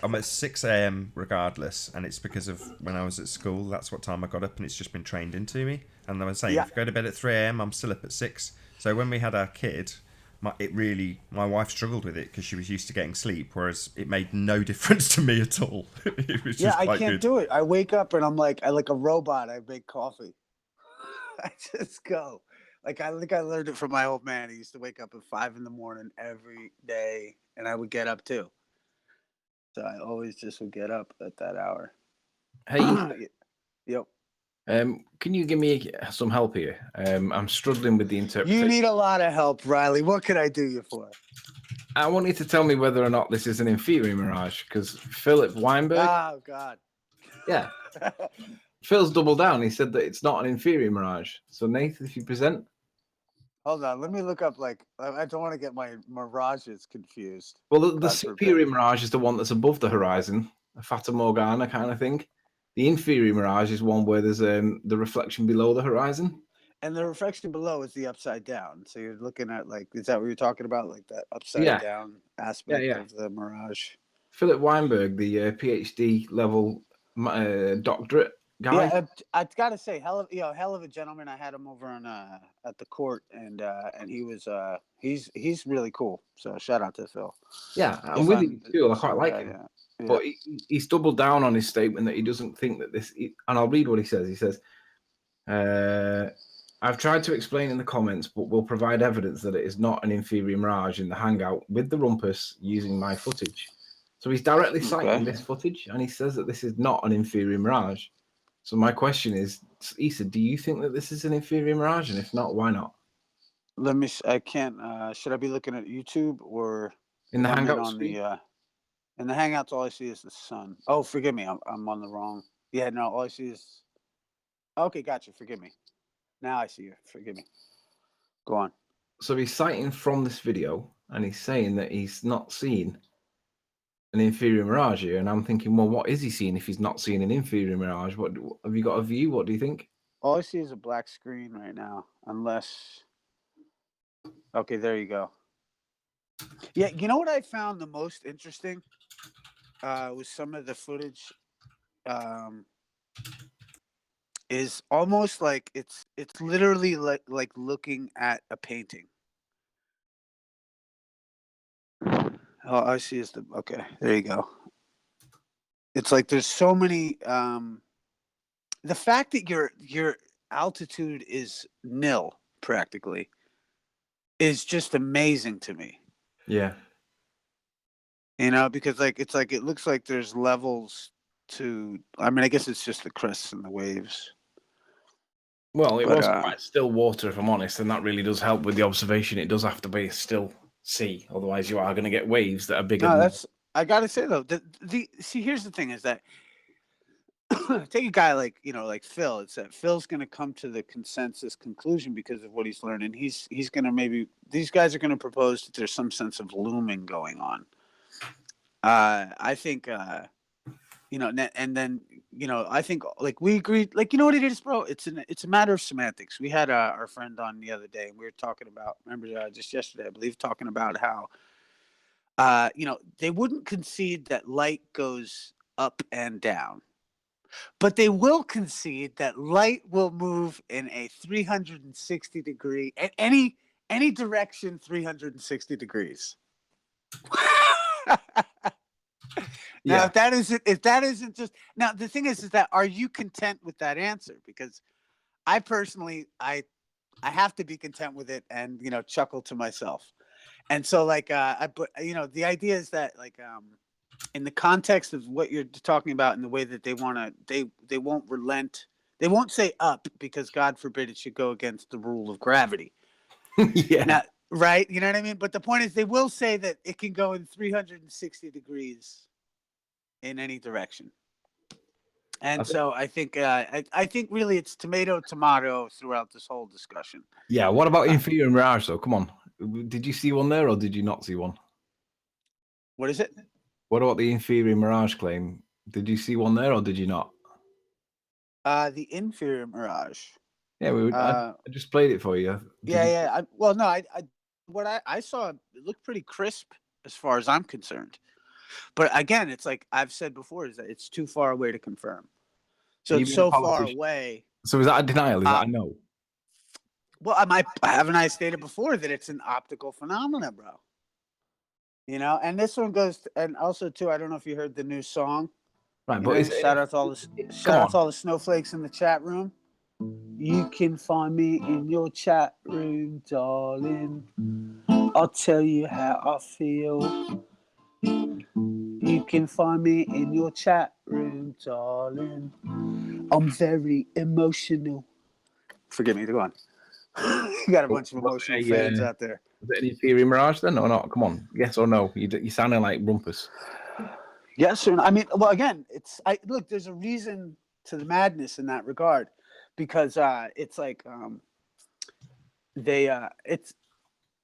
I'm at 6 a.m. regardless, and it's because of when I was at school. That's what time I got up, and it's just been trained into me. And I was saying, Yeah. if I go to bed at 3 a.m., I'm still up at 6. So when we had our kid, my wife struggled with it because she was used to getting sleep, whereas it made no difference to me at all. It was just I quite can't good. do it. I wake up and I'm like a robot. I make coffee. I just go. Like I think I learned it from my old man. He used to wake up at 5 a.m. every day, and I would get up too. So I always just would get up at that hour. Hey, Yep. can you give me some help here? I'm struggling with the interpretation. You need a lot of help, Riley. What can I do you for? I want you to tell me whether or not this is an inferior mirage, because Philip Weinberg, Oh God. yeah, Phil's doubled down. He said that it's not an inferior mirage. So Nathan, if you present. Hold on. Let me look up. I don't want to get my mirages confused. Well, the God superior forbid. mirage is the one that's above the horizon, a Fata Morgana kind of thing. The inferior mirage is one where there's the reflection below the horizon. And the reflection below is the upside down. So you're looking at is that what you're talking about? Like that upside down aspect of the mirage. Philip Weinberg, the PhD level doctorate guy. Yeah, I gotta say, hell of a gentleman. I had him over on at the court, and he was he's really cool. So shout out to Phil. Yeah, I'm with you too. I quite like him. Yeah. But he's doubled down on his statement that he doesn't think that this. And I'll read what he says. He says, "I've tried to explain in the comments, but will provide evidence that it is not an inferior mirage in the hangout with the rumpus using my footage." So he's directly citing this footage, and he says that this is not an inferior mirage. So my question is, Issa, do you think that this is an inferior mirage? And if not, why not? Let me. I can't. Should I be looking at YouTube or In the Hangout on screen? In the Hangouts? All I see is the sun. Oh, forgive me. I'm on the wrong. Yeah, no. All I see is. Okay, gotcha. Forgive me. Now I see you. Forgive me. Go on. So he's citing from this video, and he's saying that he's not seen an inferior mirage here. And I'm thinking, well, what is he seeing if he's not seeing an inferior mirage? What have you got a view? What do you think? All I see is a black screen right now, unless. Okay, there you go. Yeah, you know what I found the most interesting was some of the footage. Is almost like it's literally like looking at a painting. Oh, I see. Is the okay? There you go. It's like there's so many. The fact that your altitude is nil practically is just amazing to me. Yeah. You know, because like it's like it looks like there's levels to. I mean, I guess it's just the crests and the waves. Well, it But was quite still water, if I'm honest, and that really does help with the observation. It does have to be a still sea, otherwise you are going to get waves that are bigger. no, Than... that's I gotta say though. The see, here's the thing: is that take a guy like like Phil. It's that Phil's going to come to the consensus conclusion because of what he's learning. He's going to maybe these guys are going to propose that there's some sense of looming going on. I think and then I think like we agreed, like what it is, bro. It's a matter of semantics. We had our friend on the other day, and we were talking about, remember, just yesterday, I believe, talking about how they wouldn't concede that light goes up and down, but they will concede that light will move in a 360 degree at any direction, 360 degrees. Now, Yeah. if that isn't just now, the thing is that are you content with that answer? Because I personally, I have to be content with it and chuckle to myself. And so like but the idea is that like in the context of what you're talking about, in the way that they want to, they won't relent. They won't say up because God forbid it should go against the rule of gravity. Yeah. Now, right? You know what I mean? But the point is, they will say that it can go in 360 degrees in any direction. And so I think I think really it's tomato throughout this whole discussion. Yeah. What about inferior mirage though? Come on. Did you see one there or did you not see one? What is it? What about the inferior mirage claim? Did you see one there or did you not? The inferior mirage. Yeah, I just played it for you. Yeah. What I saw, it looked pretty crisp as far as I'm concerned. But again, it's like I've said before, is that it's too far away to confirm. So it's so far away. So is that a denial? Is that a no? Well, haven't I stated before that it's an optical phenomena, bro? And this one goes, and also too, I don't know if you heard the new song. Right, but shout out to all the snowflakes in the chat room. You can find me in your chat room, darling. I'll tell you how I feel. You can find me in your chat room, darling. I'm very emotional. Forgive me, go on. You got a bunch of emotional fans out there. Was it an inferior mirage then or not? Come on, yes or no? You sounding like Rumpus. Yes, I mean, well, again, look. There's a reason to the madness in that regard, because it's like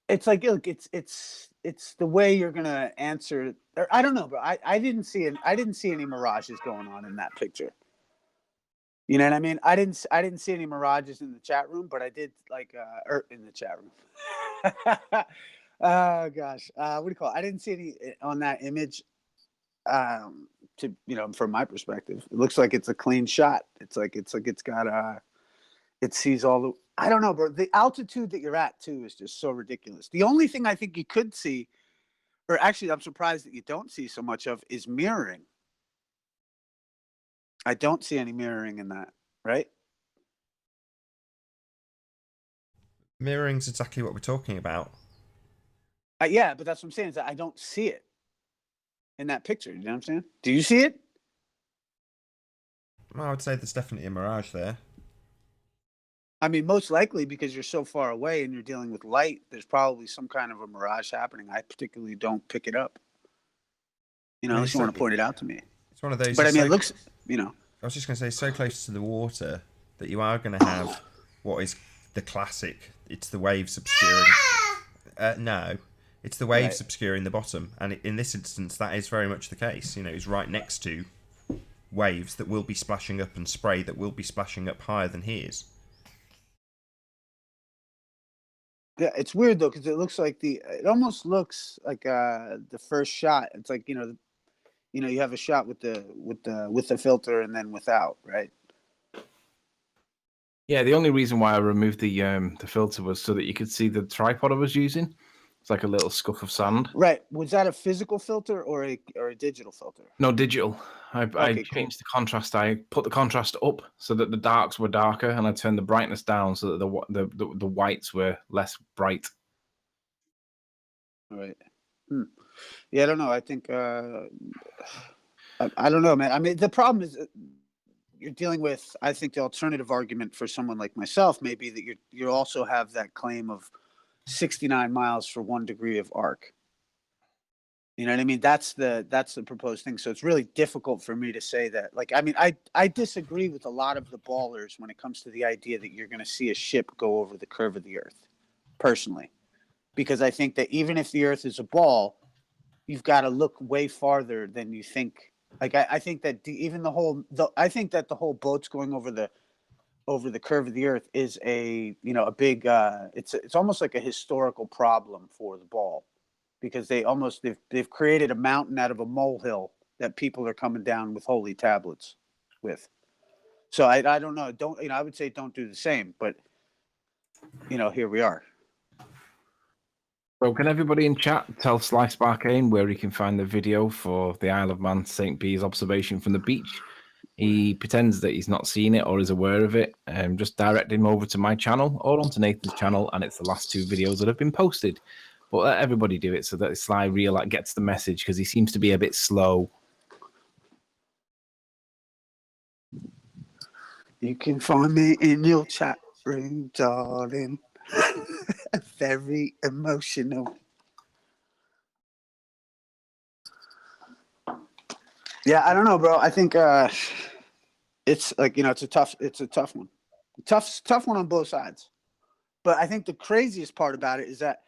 it's like, look, it's the way you're gonna answer. Or I don't know, bro. I didn't see any mirages going on in that picture. You know what I mean? I didn't see any mirages in the chat room, but I did in the chat room. Oh gosh, what do you call it? I didn't see any on that image. From my perspective, it looks like it's a clean shot. It's got it sees all the. I don't know, bro. The altitude that you're at too is just so ridiculous. The only thing I think you could see, or actually, I'm surprised that you don't see so much of, is mirroring. I don't see any mirroring in that, right? Mirroring's exactly what we're talking about. Yeah, but that's what I'm saying, is that I don't see it in that picture. You know what I'm saying? Do you see it? Well, I would say there's definitely a mirage there. I mean, most likely because you're so far away and you're dealing with light, there's probably some kind of a mirage happening. I particularly don't pick it up. Unless you want to point it out to me. It's one of those. But I mean, it looks, I was just going to say, so close to the water that you are going to have what is the classic. It's the waves obscuring. No, it's the waves obscuring the bottom, and in this instance, that is very much the case. It's right next to waves that will be splashing up and spray that will be splashing up higher than his. Yeah, it's weird though, because it almost looks like the first shot. It's like you have a shot with the filter and then without, right? Yeah, the only reason why I removed the filter was so that you could see the tripod I was using. It's like a little scuff of sand. Right. Was that a physical filter or a digital filter? No, digital. I changed the contrast. I put the contrast up so that the darks were darker, and I turned the brightness down so that the whites were less bright. Right. Yeah, I don't know. I think I don't know, man. I mean, the problem is you're dealing with. I think the alternative argument for someone like myself may be that you also have that claim of 69 miles for 1 degree of arc. You know what I mean? That's the proposed thing. So it's really difficult for me to say that. Like, I mean, I disagree with a lot of the ballers when it comes to the idea that you're going to see a ship go over the curve of the Earth, personally, because I think that even if the Earth is a ball, you've got to look way farther than you think. Like, I think that I think that the whole boats going over the curve of the Earth is a big it's almost like a historical problem for the ball, because they've created a mountain out of a molehill that people are coming down with holy tablets with. So I don't know. I would say don't do the same, but here we are. So can everybody in chat tell Sly Sparkane where he can find the video for the Isle of Man St. Bees observation from the beach? He pretends that he's not seen it or is aware of it. Just direct him over to my channel or onto Nathan's channel, and it's the last 2 videos that have been posted. But let everybody do it so that Sly gets the message, because he seems to be a bit slow. You can find me in your chat room, darling. Very emotional. Yeah, I don't know, bro. I think it's like it's a tough one, tough one on both sides. But I think the craziest part about it is that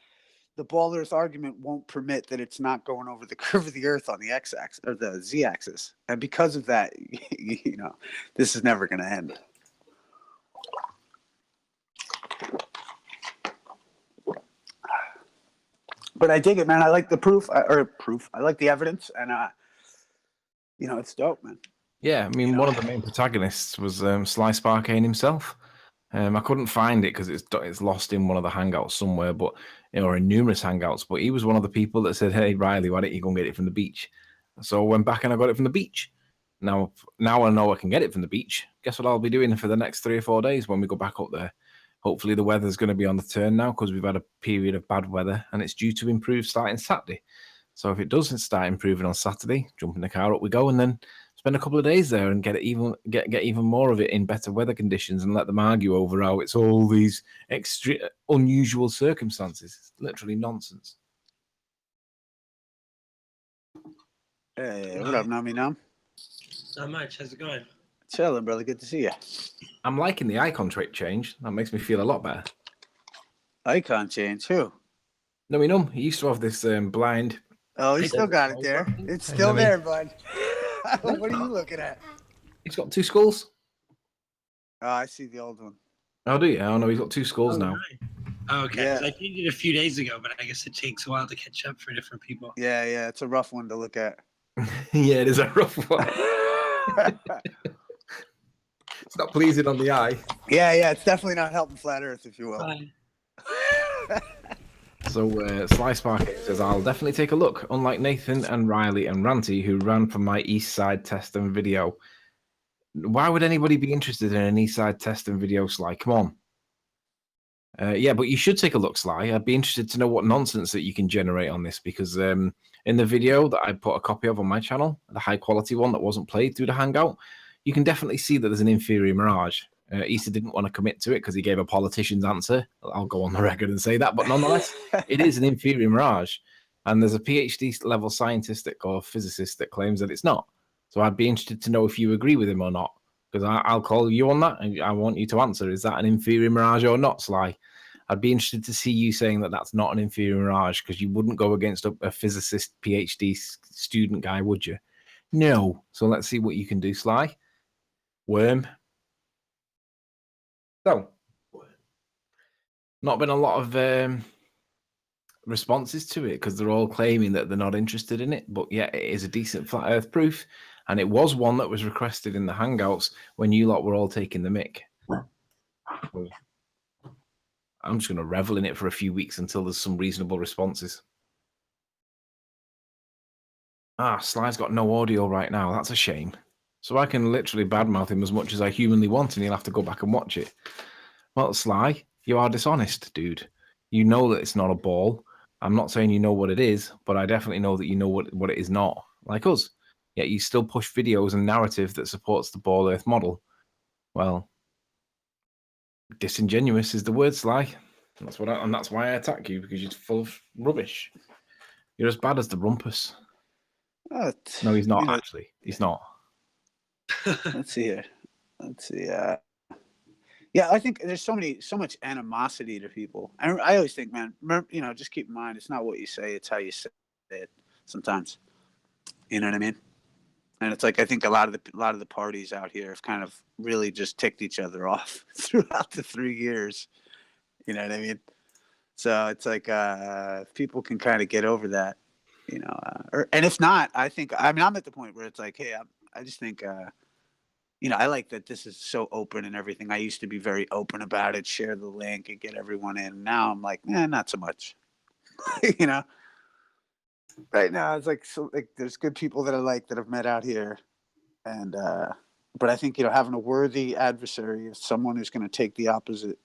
the ball Earth argument won't permit that it's not going over the curve of the Earth on the x-axis or the z-axis, and because of that, this is never going to end. But I dig it, man. I like the proof. I like the evidence, and it's dope, man. Yeah, I mean, one of the main protagonists was Sly Sparkane himself. I couldn't find it because it's lost in one of the hangouts somewhere, but or in numerous hangouts. But he was one of the people that said, "Hey, Riley, why don't you go and get it from the beach?" So I went back and I got it from the beach. Now I know I can get it from the beach. Guess what I'll be doing for the next 3 or 4 days when we go back up there? Hopefully the weather's going to be on the turn now, because we've had a period of bad weather and it's due to improve starting Saturday. So if it doesn't start improving on Saturday, jump in the car, up we go, and then spend a couple of days there and get even more of it in better weather conditions, and let them argue over how it's all these extreme, unusual circumstances. It's literally nonsense. Hey, what up, Nami Nam? Not much. How's it going? Chilling, brother. Good to see you. I'm liking the icon trait change. That makes me feel a lot better. Icon change? Who? No, he used to have this blind. Oh, he still got it there. It's still there, bud. What are you looking at? He's got 2 skulls. Oh, I see the old one. Oh, do you? Oh, no, he's got 2 skulls now. Right. Oh, okay. Yeah. I changed it a few days ago, but I guess it takes a while to catch up for different people. Yeah, it's a rough one to look at. Yeah, it is a rough one. It's not pleasing on the eye. Yeah, it's definitely not helping Flat Earth, if you will. Fine. So Sly Spark says, I'll definitely take a look, unlike Nathan and Riley and Ranty, who ran from my East Side test and video. Why would anybody be interested in an East Side test and video, Sly? Come on. Yeah, but you should take a look, Sly. I'd be interested to know what nonsense that you can generate on this, because in the video that I put a copy of on my channel, the high quality one that wasn't played through the Hangout, you can definitely see that there's an inferior mirage. Easter didn't want to commit to it because he gave a politician's answer. I'll go on the record and say that, but nonetheless, it is an inferior mirage. And there's a PhD level scientist or physicist that claims that it's not. So I'd be interested to know if you agree with him or not, because I'll call you on that, and I want you to answer. Is that an inferior mirage or not, Sly? I'd be interested to see you saying that that's not an inferior mirage, because you wouldn't go against a physicist PhD student guy, would you? No. So let's see what you can do, Sly. Worm. So, not been a lot of responses to it, because they're all claiming that they're not interested in it. But yeah, it is a decent flat Earth proof, and it was one that was requested in the Hangouts when you lot were all taking the mick. So, I'm just going to revel in it for a few weeks until there's some reasonable responses. Sly's got no audio right now. That's a shame. So I can literally badmouth him as much as I humanly want, and he'll have to go back and watch it. Well, Sly, you are dishonest, dude. You know that it's not a ball. I'm not saying you know what it is, but I definitely know that you know what it is not. Like us. Yet you still push videos and narrative that supports the ball Earth model. Well, disingenuous is the word, Sly. And that's why I attack you, because you're full of rubbish. You're as bad as the rumpus. No, he's not, actually. He's not. Let's see here. Let's see. Yeah, I think there's so much animosity to people. And I always think, man, just keep in mind, it's not what you say, it's how you say it sometimes. You know what I mean? And it's like, I think a lot of the parties out here have kind of really just ticked each other off throughout the 3 years. You know what I mean? So it's like, if people can kind of get over that, and if not, I'm at the point where it's like, hey, I just think, I like that this is so open and everything. I used to be very open about it, share the link and get everyone in. Now I'm like, not so much. Right now it's like, so like there's good people that I like that I've met out here, and but I think having a worthy adversary is someone who's going to take the opposite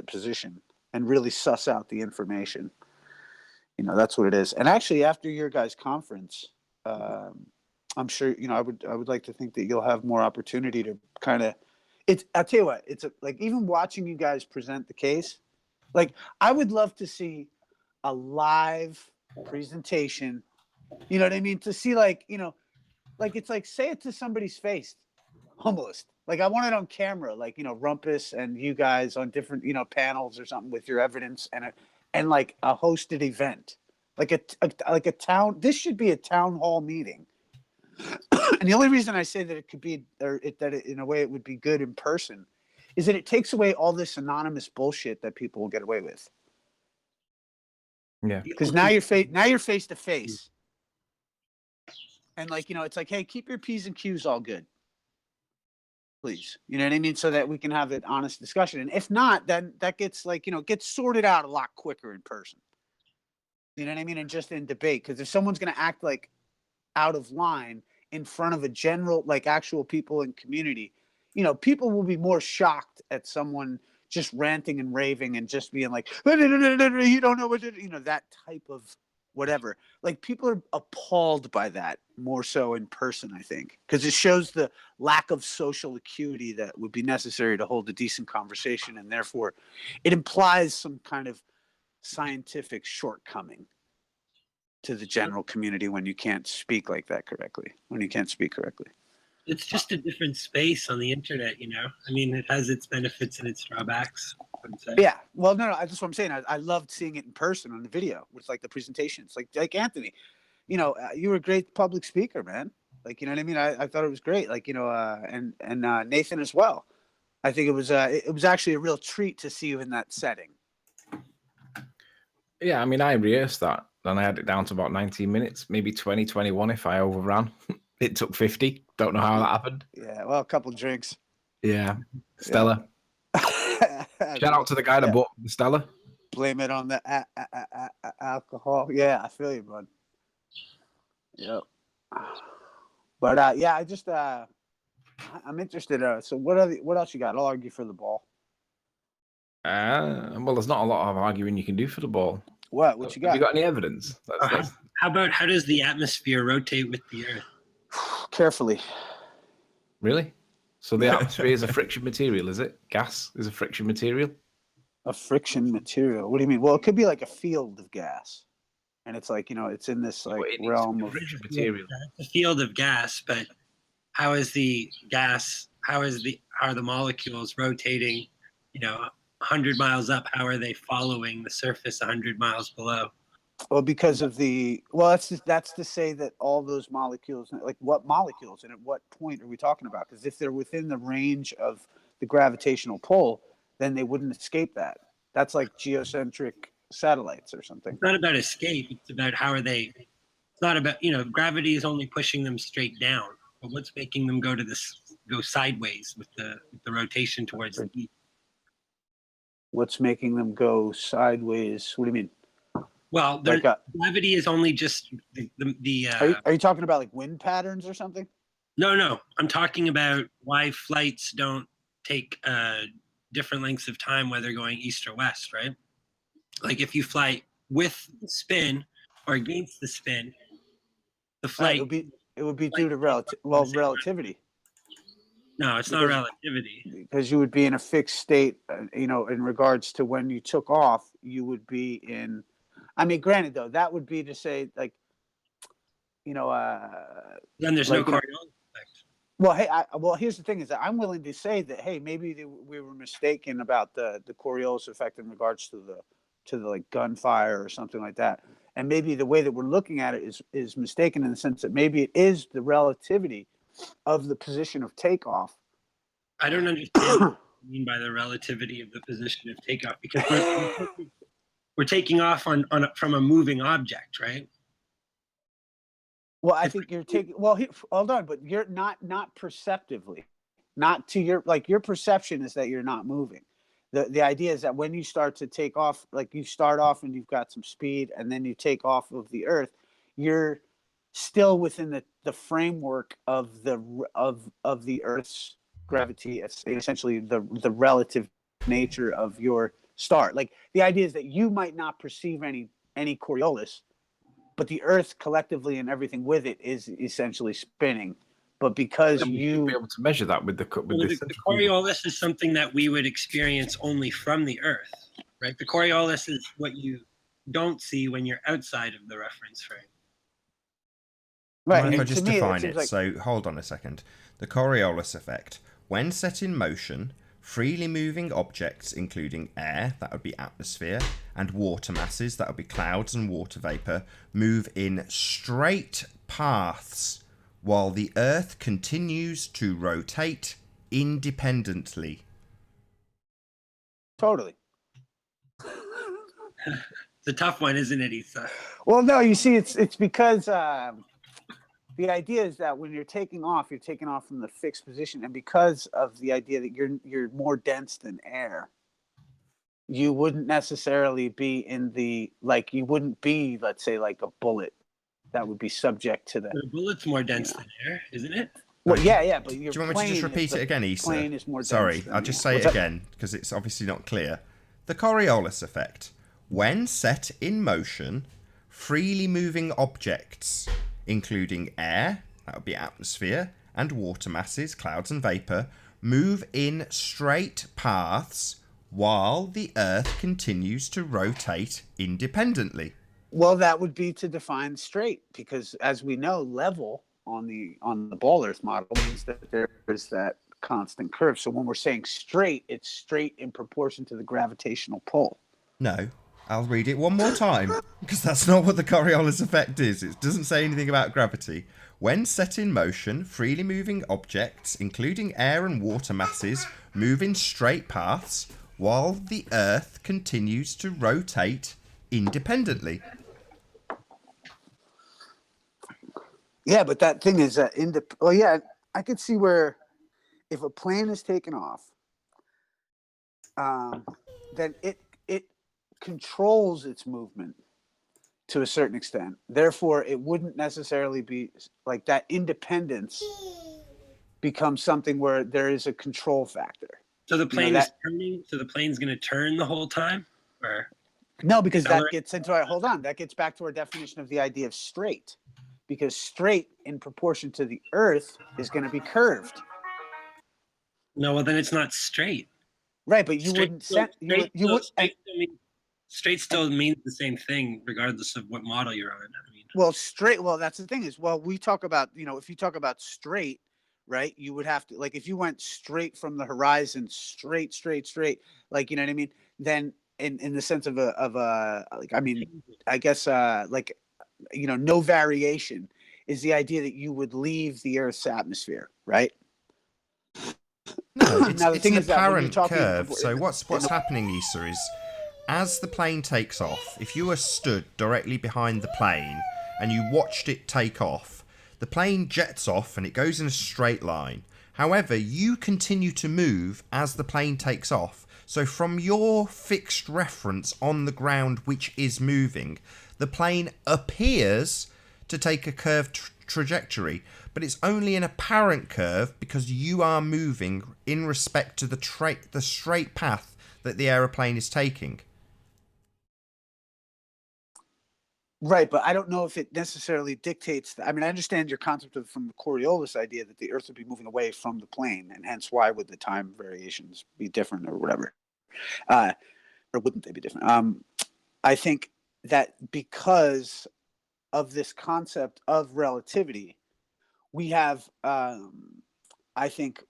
position and really suss out the information. That's what it is. And actually, after your guys' conference, I'm sure I would like to think that you'll have more opportunity to kind of. I'll tell you what, like even watching you guys present the case, like I would love to see a live presentation. You know what I mean? To see like it's like say it to somebody's face, almost. Like I want it on camera, like Rumpus and you guys on different panels or something with your evidence and like a hosted event, like a town. This should be a town hall meeting. And the only reason I say that it could be, in a way it would be good in person, is that it takes away all this anonymous bullshit that people will get away with. Yeah. Because now you're face to face, and like it's like, hey, keep your P's and Q's all good, please. You know what I mean? So that we can have an honest discussion. And if not, then that gets like gets sorted out a lot quicker in person. You know what I mean? And just in debate, because if someone's going to act like out of line in front of a general, like actual people in community, people will be more shocked at someone just ranting and raving and just being like, you don't know what, that type of whatever. Like people are appalled by that more so in person, I think, because it shows the lack of social acuity that would be necessary to hold a decent conversation. And therefore it implies some kind of scientific shortcoming to the general community when you can't speak like that correctly, It's just a different space on the internet, I mean, it has its benefits and its drawbacks, I would say. Yeah. Well, no, that's what I'm saying. I loved seeing it in person on the video with like the presentations, like Anthony, you were a great public speaker, man. Like, you know what I mean? I thought it was great. Like, and Nathan as well. I think it was actually a real treat to see you in that setting. Yeah, I mean, I rehearsed that, and I had it down to about 19 minutes, maybe 20, 21 if I overran. It took 50. Don't know how that happened. Yeah, well, a couple drinks. Yeah, Stella. Yeah. Shout out to the guy that bought the Stella. Blame it on the alcohol. Yeah, I feel you, bud. Yep. But I just I'm interested. So what else you got? I'll argue for the ball. Well, there's not a lot of arguing you can do for the ball. What you got? Have you got any evidence? How does the atmosphere rotate with the Earth? Carefully. Really? So the atmosphere is a friction material, is it? Gas is a friction material? A friction material? What do you mean? Well, it could be like a field of gas. And it's like, it's in this like realm of friction material. It's a field of gas, but how are the molecules rotating, 100 miles up? How are they following the surface 100 miles below? Well, because of that's to say that all those molecules, like what molecules and at what point are we talking about? Because if they're within the range of the gravitational pull, then they wouldn't escape that. That's like geocentric satellites or something. It's not about escape. It's about how are they. It's not about gravity is only pushing them straight down, but what's making them go sideways with the rotation towards the east? What's making them go sideways? What do you mean? Well, gravity is only just the. Are you talking about like wind patterns or something? No. I'm talking about why flights don't take different lengths of time whether going east or west, right? Like if you fly with the spin or against the spin, the Right, flight. it would be due to relativity. No, it's not because- relativity. because you would be in a fixed state, in regards to when you took off, you would be in. I mean, granted, though, that would be to say, like, Then there's like, no Coriolis effect. well, hey, here's the thing: is that I'm willing to say that, hey, maybe we were mistaken about the Coriolis effect in regards to the like gunfire or something like that, and maybe the way that we're looking at it is mistaken in the sense that maybe it is the relativity of the position of takeoff. I don't understand what you mean by the relativity of the position of takeoff, because we're taking off from a moving object, right? Well, I think you're taking. Well, hold on, but you're not perceptively, not to your perception is that you're not moving. The idea is that when you start to take off, like you start off and you've got some speed, and then you take off of the Earth, you're still within the framework of the Earth's gravity, essentially the relative nature of your star. Like the idea is that you might not perceive any Coriolis, but the Earth collectively and everything with it is essentially spinning. But because Then we should be able to measure that with the Coriolis is something that we would experience only from the Earth, right? The Coriolis is what you don't see when you're outside of the reference frame. right, Mind if I and to just me, define seems it? like, So hold on a second. The Coriolis effect. When set in motion, freely moving objects, including air, that would be atmosphere, and water masses, that would be clouds and water vapor, move in straight paths while the Earth continues to rotate independently. totally. It's a tough one, isn't it, Issa? Well, no, you see, it's because the idea is that when you're taking off from the fixed position, and because of the idea that you're more dense than air, you wouldn't necessarily be in the, like, you wouldn't be, let's say, like a bullet that would be subject to the. The bullet's more dense than air, isn't it? Well, yeah, but your Do you want me to just repeat it again, Issa? Plane is more dense. Sorry, than, I'll just yeah. say What's it that? again because it's obviously not clear. The Coriolis effect. When set in motion, freely moving objects, including air, that would be atmosphere, and water masses, clouds and vapor, move in straight paths while the Earth continues to rotate independently. Well, that would be to define straight, because as we know, level on the ball Earth model means that there is that constant curve. So when we're saying straight, it's straight in proportion to the gravitational pull. No, I'll read it one more time because that's not what the Coriolis effect is. It doesn't say anything about gravity. When set in motion, freely moving objects, including air and water masses, move in straight paths while the Earth continues to rotate independently. Yeah, but that thing is well, yeah, I could see where if a plane is taken off, then it controls its movement to a certain extent. Therefore, it wouldn't necessarily be like that. Independence becomes something where there is a control factor. So the plane is turning. So the plane's going to turn the whole time, or no? Because that gets into our. Hold on, that gets back to our definition of the idea of straight. Because straight in proportion to the Earth is going to be curved. No, well then it's not straight. Right, but you wouldn't set straight still means the same thing regardless of what model you're on. I mean, well, straight. Well, that's the thing is, well, we talk about, if you talk about straight, right, you would have to, like, if you went straight from the horizon, straight, like, you know what I mean? Then in the sense of a like, I mean, I guess like, no variation is the idea that you would leave the Earth's atmosphere, right? No, it's, Now, the it's thing an is that when you're apparent talking- curve. So what's happening, Issa, is as the plane takes off, if you were stood directly behind the plane and you watched it take off, the plane jets off and it goes in a straight line. However, you continue to move as the plane takes off. So from your fixed reference on the ground, which is moving, the plane appears to take a curved trajectory, but it's only an apparent curve because you are moving in respect to the straight path that the aeroplane is taking. Right, but I don't know if it necessarily dictates. I mean, I understand your concept of from the Coriolis idea that the Earth would be moving away from the plane, and hence why would the time variations be different or whatever, uh, or wouldn't they be different? I think that because of this concept of relativity, we have, I think,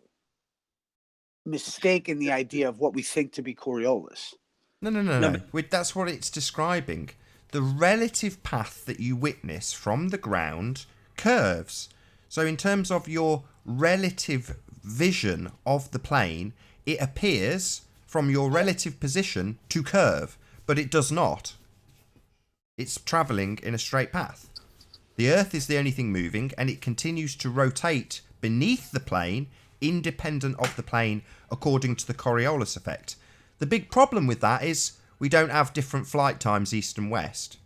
mistaken the idea of what we think to be Coriolis. No. That's what it's describing. The relative path that you witness from the ground curves. So in terms of your relative vision of the plane, it appears from your relative position to curve, but it does not. It's travelling in a straight path. The Earth is the only thing moving, and it continues to rotate beneath the plane, independent of the plane, according to the Coriolis effect. The big problem with that is we don't have different flight times east and west.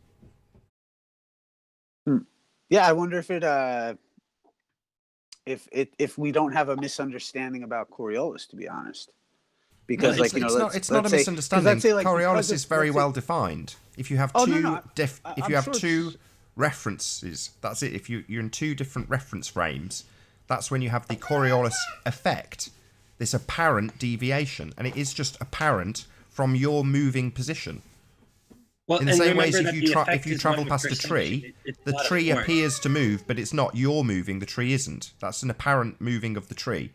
Yeah, I wonder if we don't have a misunderstanding about Coriolis, to be honest. Because No, it's not a misunderstanding. Coriolis is very well defined. If you have two references, that's it. If you're in two different reference frames, that's when you have the Coriolis effect, this apparent deviation, and it is just apparent from your moving position. Well, in the same way as remember if you travel past a tree, the tree appears to move, but it's not. You're moving, the tree isn't. That's an apparent moving of the tree.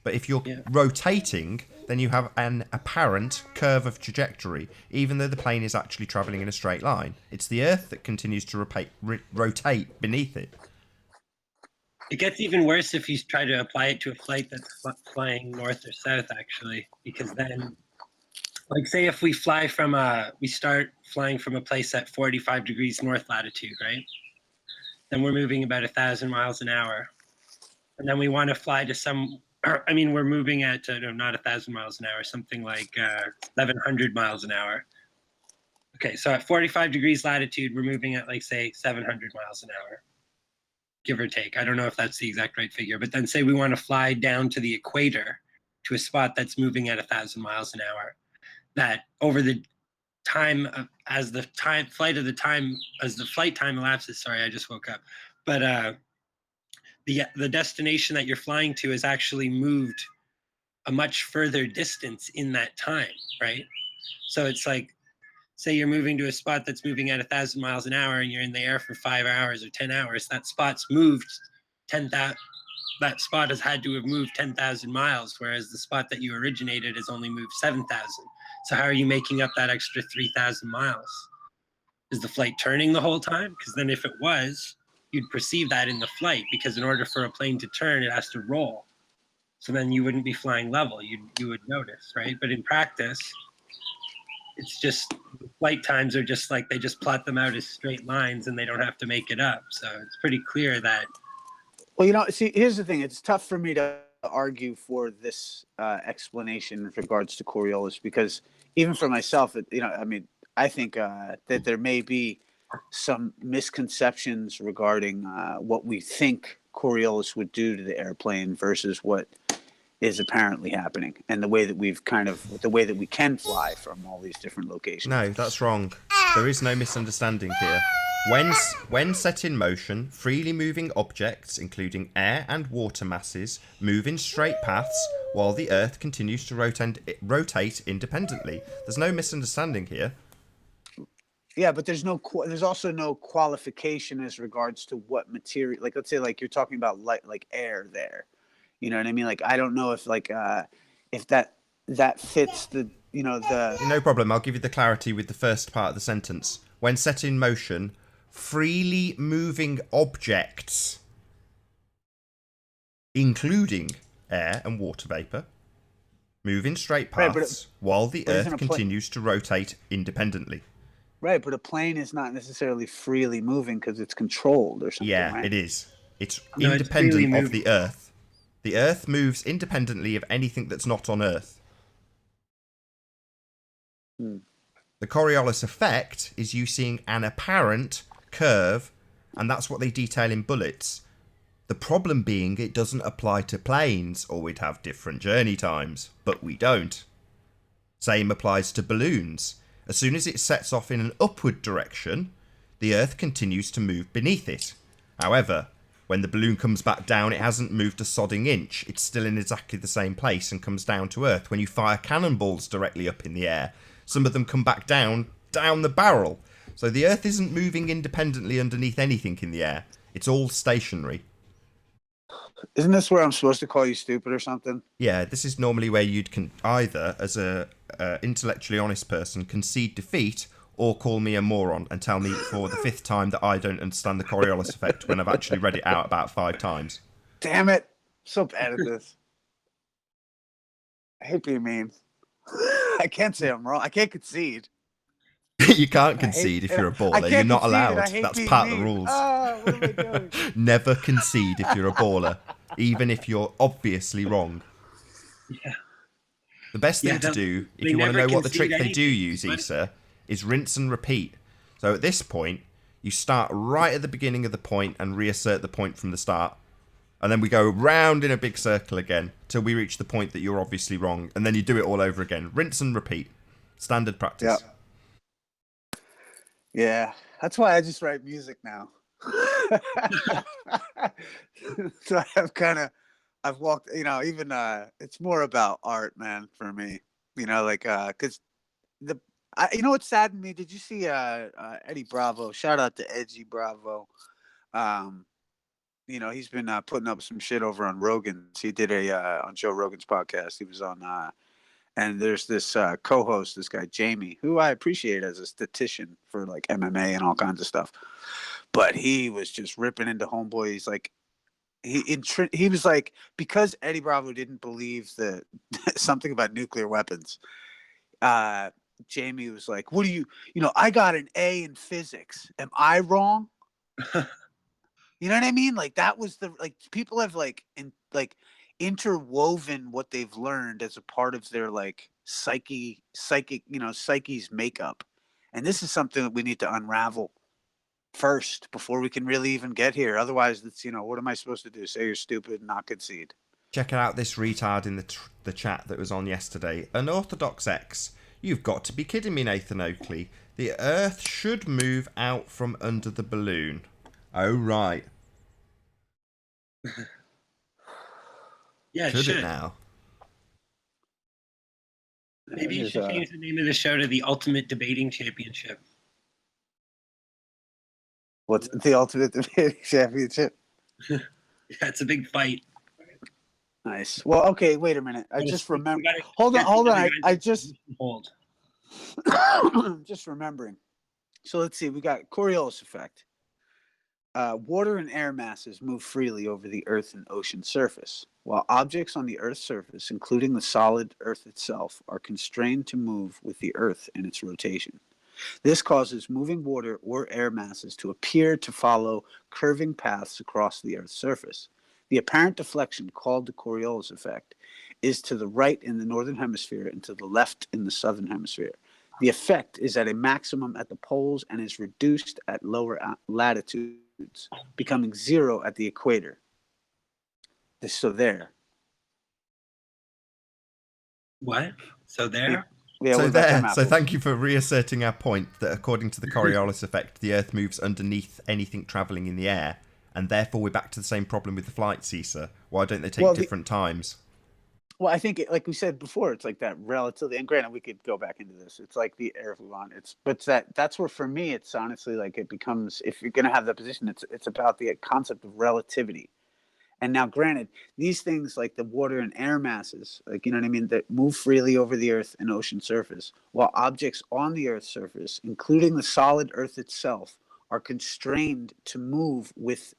But if you're rotating, then you have an apparent curve of trajectory, even though the plane is actually travelling in a straight line. It's the Earth that continues to rotate beneath it. It gets even worse if you try to apply it to a flight that's flying north or south, actually, because then, like, say if we start flying from a place at 45 degrees north latitude, right? Then we're moving about 1,000 miles an hour. And then we want to fly to we're moving at, not 1,000 miles an hour, something like 1,100 miles an hour. Okay, so at 45 degrees latitude, we're moving at, like, say, 700 miles an hour, give or take. I don't know if that's the exact right figure, but then say we want to fly down to the equator to a spot that's moving at 1,000 miles an hour. That over the time as the flight time elapses. Sorry, I just woke up. But the destination that you're flying to is actually moved a much further distance in that time, right? So it's like, say you're moving to a spot that's moving at 1,000 miles an hour and you're in the air for 5 hours or 10 hours. That spot's moved 10,000. That spot has had to have moved 10,000 miles, whereas the spot that you originated has only moved 7,000. So how are you making up that extra 3,000 miles? Is the flight turning the whole time? Because then if it was, you'd perceive that in the flight, because in order for a plane to turn, it has to roll. So then you wouldn't be flying level. You would notice, right? But in practice, it's just flight times are just like, they just plot them out as straight lines and they don't have to make it up. So it's pretty clear that. Well, see, here's the thing. It's tough for me to argue for this explanation in regards to Coriolis, because even for myself, I think that there may be some misconceptions regarding what we think Coriolis would do to the airplane versus what is apparently happening, and the way that we can fly from all these different locations. No, that's wrong. There is no misunderstanding here. When set in motion, freely moving objects, including air and water masses, move in straight paths while the Earth continues to rotate independently. There's no misunderstanding here. Yeah, but there's also no qualification as regards to what material. Like, let's say, like, you're talking about like air there. You know what I mean? Like, I don't know if if that fits the. No problem. I'll give you the clarity with the first part of the sentence. When set in motion, freely moving objects, including air and water vapor, move in straight paths while the Earth continues to rotate independently. Right, but a plane is not necessarily freely moving because it's controlled or something. Yeah, right? It is. It's independent of the Earth. The Earth moves independently of anything that's not on Earth. The Coriolis effect is you seeing an apparent curve, and that's what they detail in bullets. The problem being it doesn't apply to planes, or we'd have different journey times, but we don't. Same applies to balloons. As soon as it sets off in an upward direction, the Earth continues to move beneath it. However, when the balloon comes back down, it hasn't moved a sodding inch. It's still in exactly the same place and comes down to Earth. When you fire cannonballs directly up in the air, some of them come back down the barrel. So the Earth isn't moving independently underneath anything in the air. It's all stationary. Isn't this where I'm supposed to call you stupid or something? Yeah, this is normally where you'd either, as a intellectually honest person, concede defeat or call me a moron and tell me for the 5th time that I don't understand the Coriolis effect when I've actually read it out about 5 times. Damn it. So bad at this. I hate being mean. I can't say I'm wrong. I can't concede. You can't concede if you're a baller. You're not allowed. That's part of the rules. Oh, what am I doing? Never concede if you're a baller, even if you're obviously wrong. Yeah. The best thing to do, if you want to know what the trick they do use, Issa, is rinse and repeat. So at this point, you start right at the beginning of the point and reassert the point from the start. And then we go round in a big circle again till we reach the point that you're obviously wrong. And then you do it all over again. Rinse and repeat. Standard practice. Yeah. Yeah, that's why I just write music now. So I've walked, even it's more about art, man, for me. Because what saddened me? Did you see Eddie Bravo? Shout out to Edgy Bravo. He's been putting up some shit over on Rogan's. He did on Joe Rogan's podcast. He was on. And there's this co-host, this guy, Jamie, who I appreciate as a statistician for like MMA and all kinds of stuff. But he was just ripping into homeboy. He's like, he was like, because Eddie Bravo didn't believe that something about nuclear weapons. Jamie was like, what do I got an A in physics. Am I wrong? You know what I mean? Like that was people have interwoven what they've learned as a part of their psyche's makeup. And this is something that we need to unravel first before we can really even get here. Otherwise, it's, what am I supposed to do? Say you're stupid and not concede. Check out this retard in the chat that was on yesterday. Unorthodox X. You've got to be kidding me, Nathan Oakley. The Earth should move out from under the balloon. Oh, right. Yeah, Should it now? Maybe you should change the name of the show to the Ultimate Debating Championship. What's the Ultimate Debating Championship? Yeah, it's a big fight. Nice. Well, okay, wait a minute. I just remember. Hold on. I just hold. Just remembering. So let's see. We got Coriolis effect. Water and air masses move freely over the Earth and ocean surface, while objects on the Earth's surface, including the solid Earth itself, are constrained to move with the Earth in its rotation. This causes moving water or air masses to appear to follow curving paths across the Earth's surface. The apparent deflection, called the Coriolis effect, is to the right in the northern hemisphere and to the left in the southern hemisphere. The effect is at a maximum at the poles and is reduced at lower latitudes, becoming zero at the equator. So there. What? So there? Yeah, So there. So thank you for reasserting our point that according to the Coriolis effect, the Earth moves underneath anything travelling in the air, and therefore we're back to the same problem with the flight, Caesar. Why don't they take different times? Well, I think, like we said before, it's like that relatively, and granted, we could go back into this. It's like the air fluon. That's where, for me, it's honestly like it becomes, if you're going to have that position, it's about the concept of relativity. And now, granted, these things like the water and air masses, like, you know what I mean, that move freely over the Earth and ocean surface, while objects on the Earth's surface, including the solid Earth itself, are constrained to move with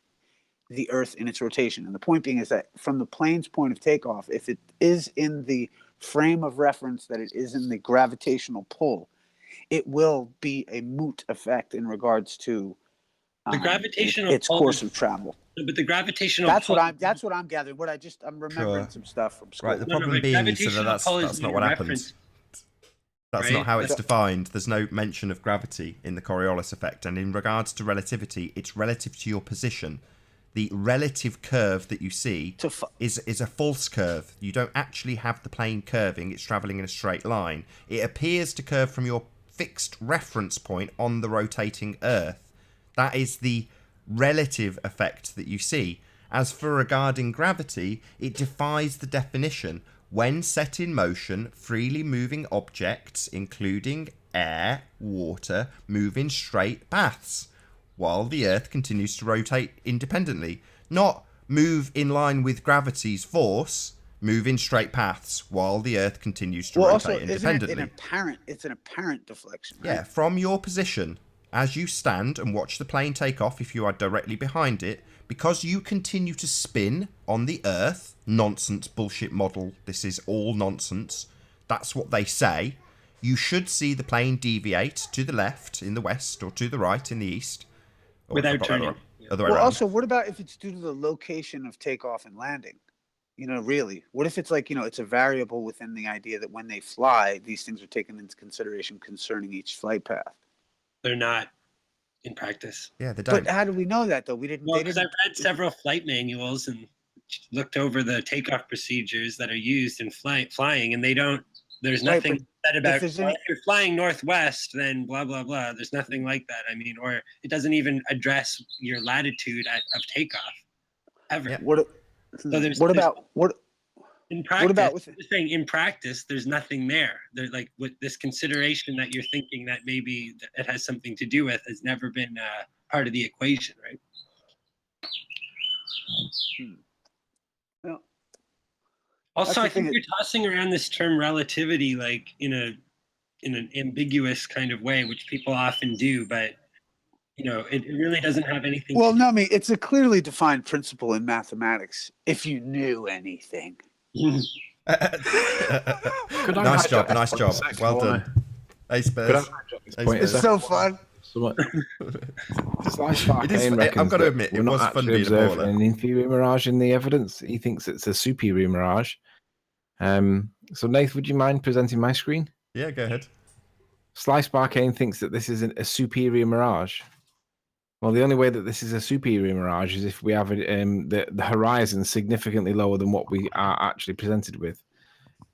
the Earth in its rotation. And the point being is that from the plane's point of takeoff, if it is in the frame of reference that it is in the gravitational pull, it will be a moot effect in regards to the gravitational its course of travel. But the gravitational that's what I'm gathering. I'm remembering some stuff from school. Right, the problem being is that that's not what happens. That's not how it's defined. There's no mention of gravity in the Coriolis effect. And in regards to relativity, it's relative to your position. The relative curve that you see is a false curve. You don't actually have the plane curving. It's travelling in a straight line. It appears to curve from your fixed reference point on the rotating Earth, That is the relative effect that you see. As for regarding gravity, it defies the definition. When set in motion, freely moving objects, including air, water, move in straight paths, while the Earth continues to rotate independently. Not move in line with gravity's force, move in straight paths, while the Earth continues to rotate also, independently. It's an apparent deflection, right? Yeah, from your position, as you stand and watch the plane take off if you are directly behind it, because you continue to spin on the Earth, nonsense, bullshit model, this is all nonsense, that's what they say, you should see the plane deviate to the left in the west or to the right in the east. Without turning. Other way Well, around. also, what about if it's due to the location of takeoff and landing? You know, really, what if it's like, you know, it's a variable within the idea that when they fly, these things are taken into consideration concerning each flight path? They're not in practice. Yeah, they don't. But how do we know that, though? We didn't. Well, They because I've didn't. read several flight manuals and looked over the takeoff procedures that are used in flying, and they don't. There's Right, nothing said about there's well, any- if you're flying northwest, then blah blah blah. There's nothing like that. I mean, or it doesn't even address your latitude of takeoff ever. Yeah. What? So there's What? in practice, about with- I'm just saying in practice, there's nothing there. There's like with this consideration that you're thinking that maybe it has something to do with has never been part of the equation, right? No. Also, I That's the think thing you're tossing around this term relativity like in an ambiguous kind of way, which people often do, but you know, it really doesn't have anything. Well, no, I mean, it's a clearly defined principle in mathematics. If you knew anything. Nice hijack job, this nice point job. a sec? Well I done. wanna- Hey, Could I Spurs. hijack this Hey, point a It's Spurs. sec? so fun. Slice Bark It is- Kane I've reckons got to that admit, we're it not was fun actually being a observing baller. an inferior mirage in the evidence. He thinks it's a superior mirage. So, Nath, would you mind presenting my screen? Yeah, go ahead. Slice Barcane thinks that this is a superior mirage. Well, the only way that this is a superior mirage is if we have the horizon significantly lower than what we are actually presented with.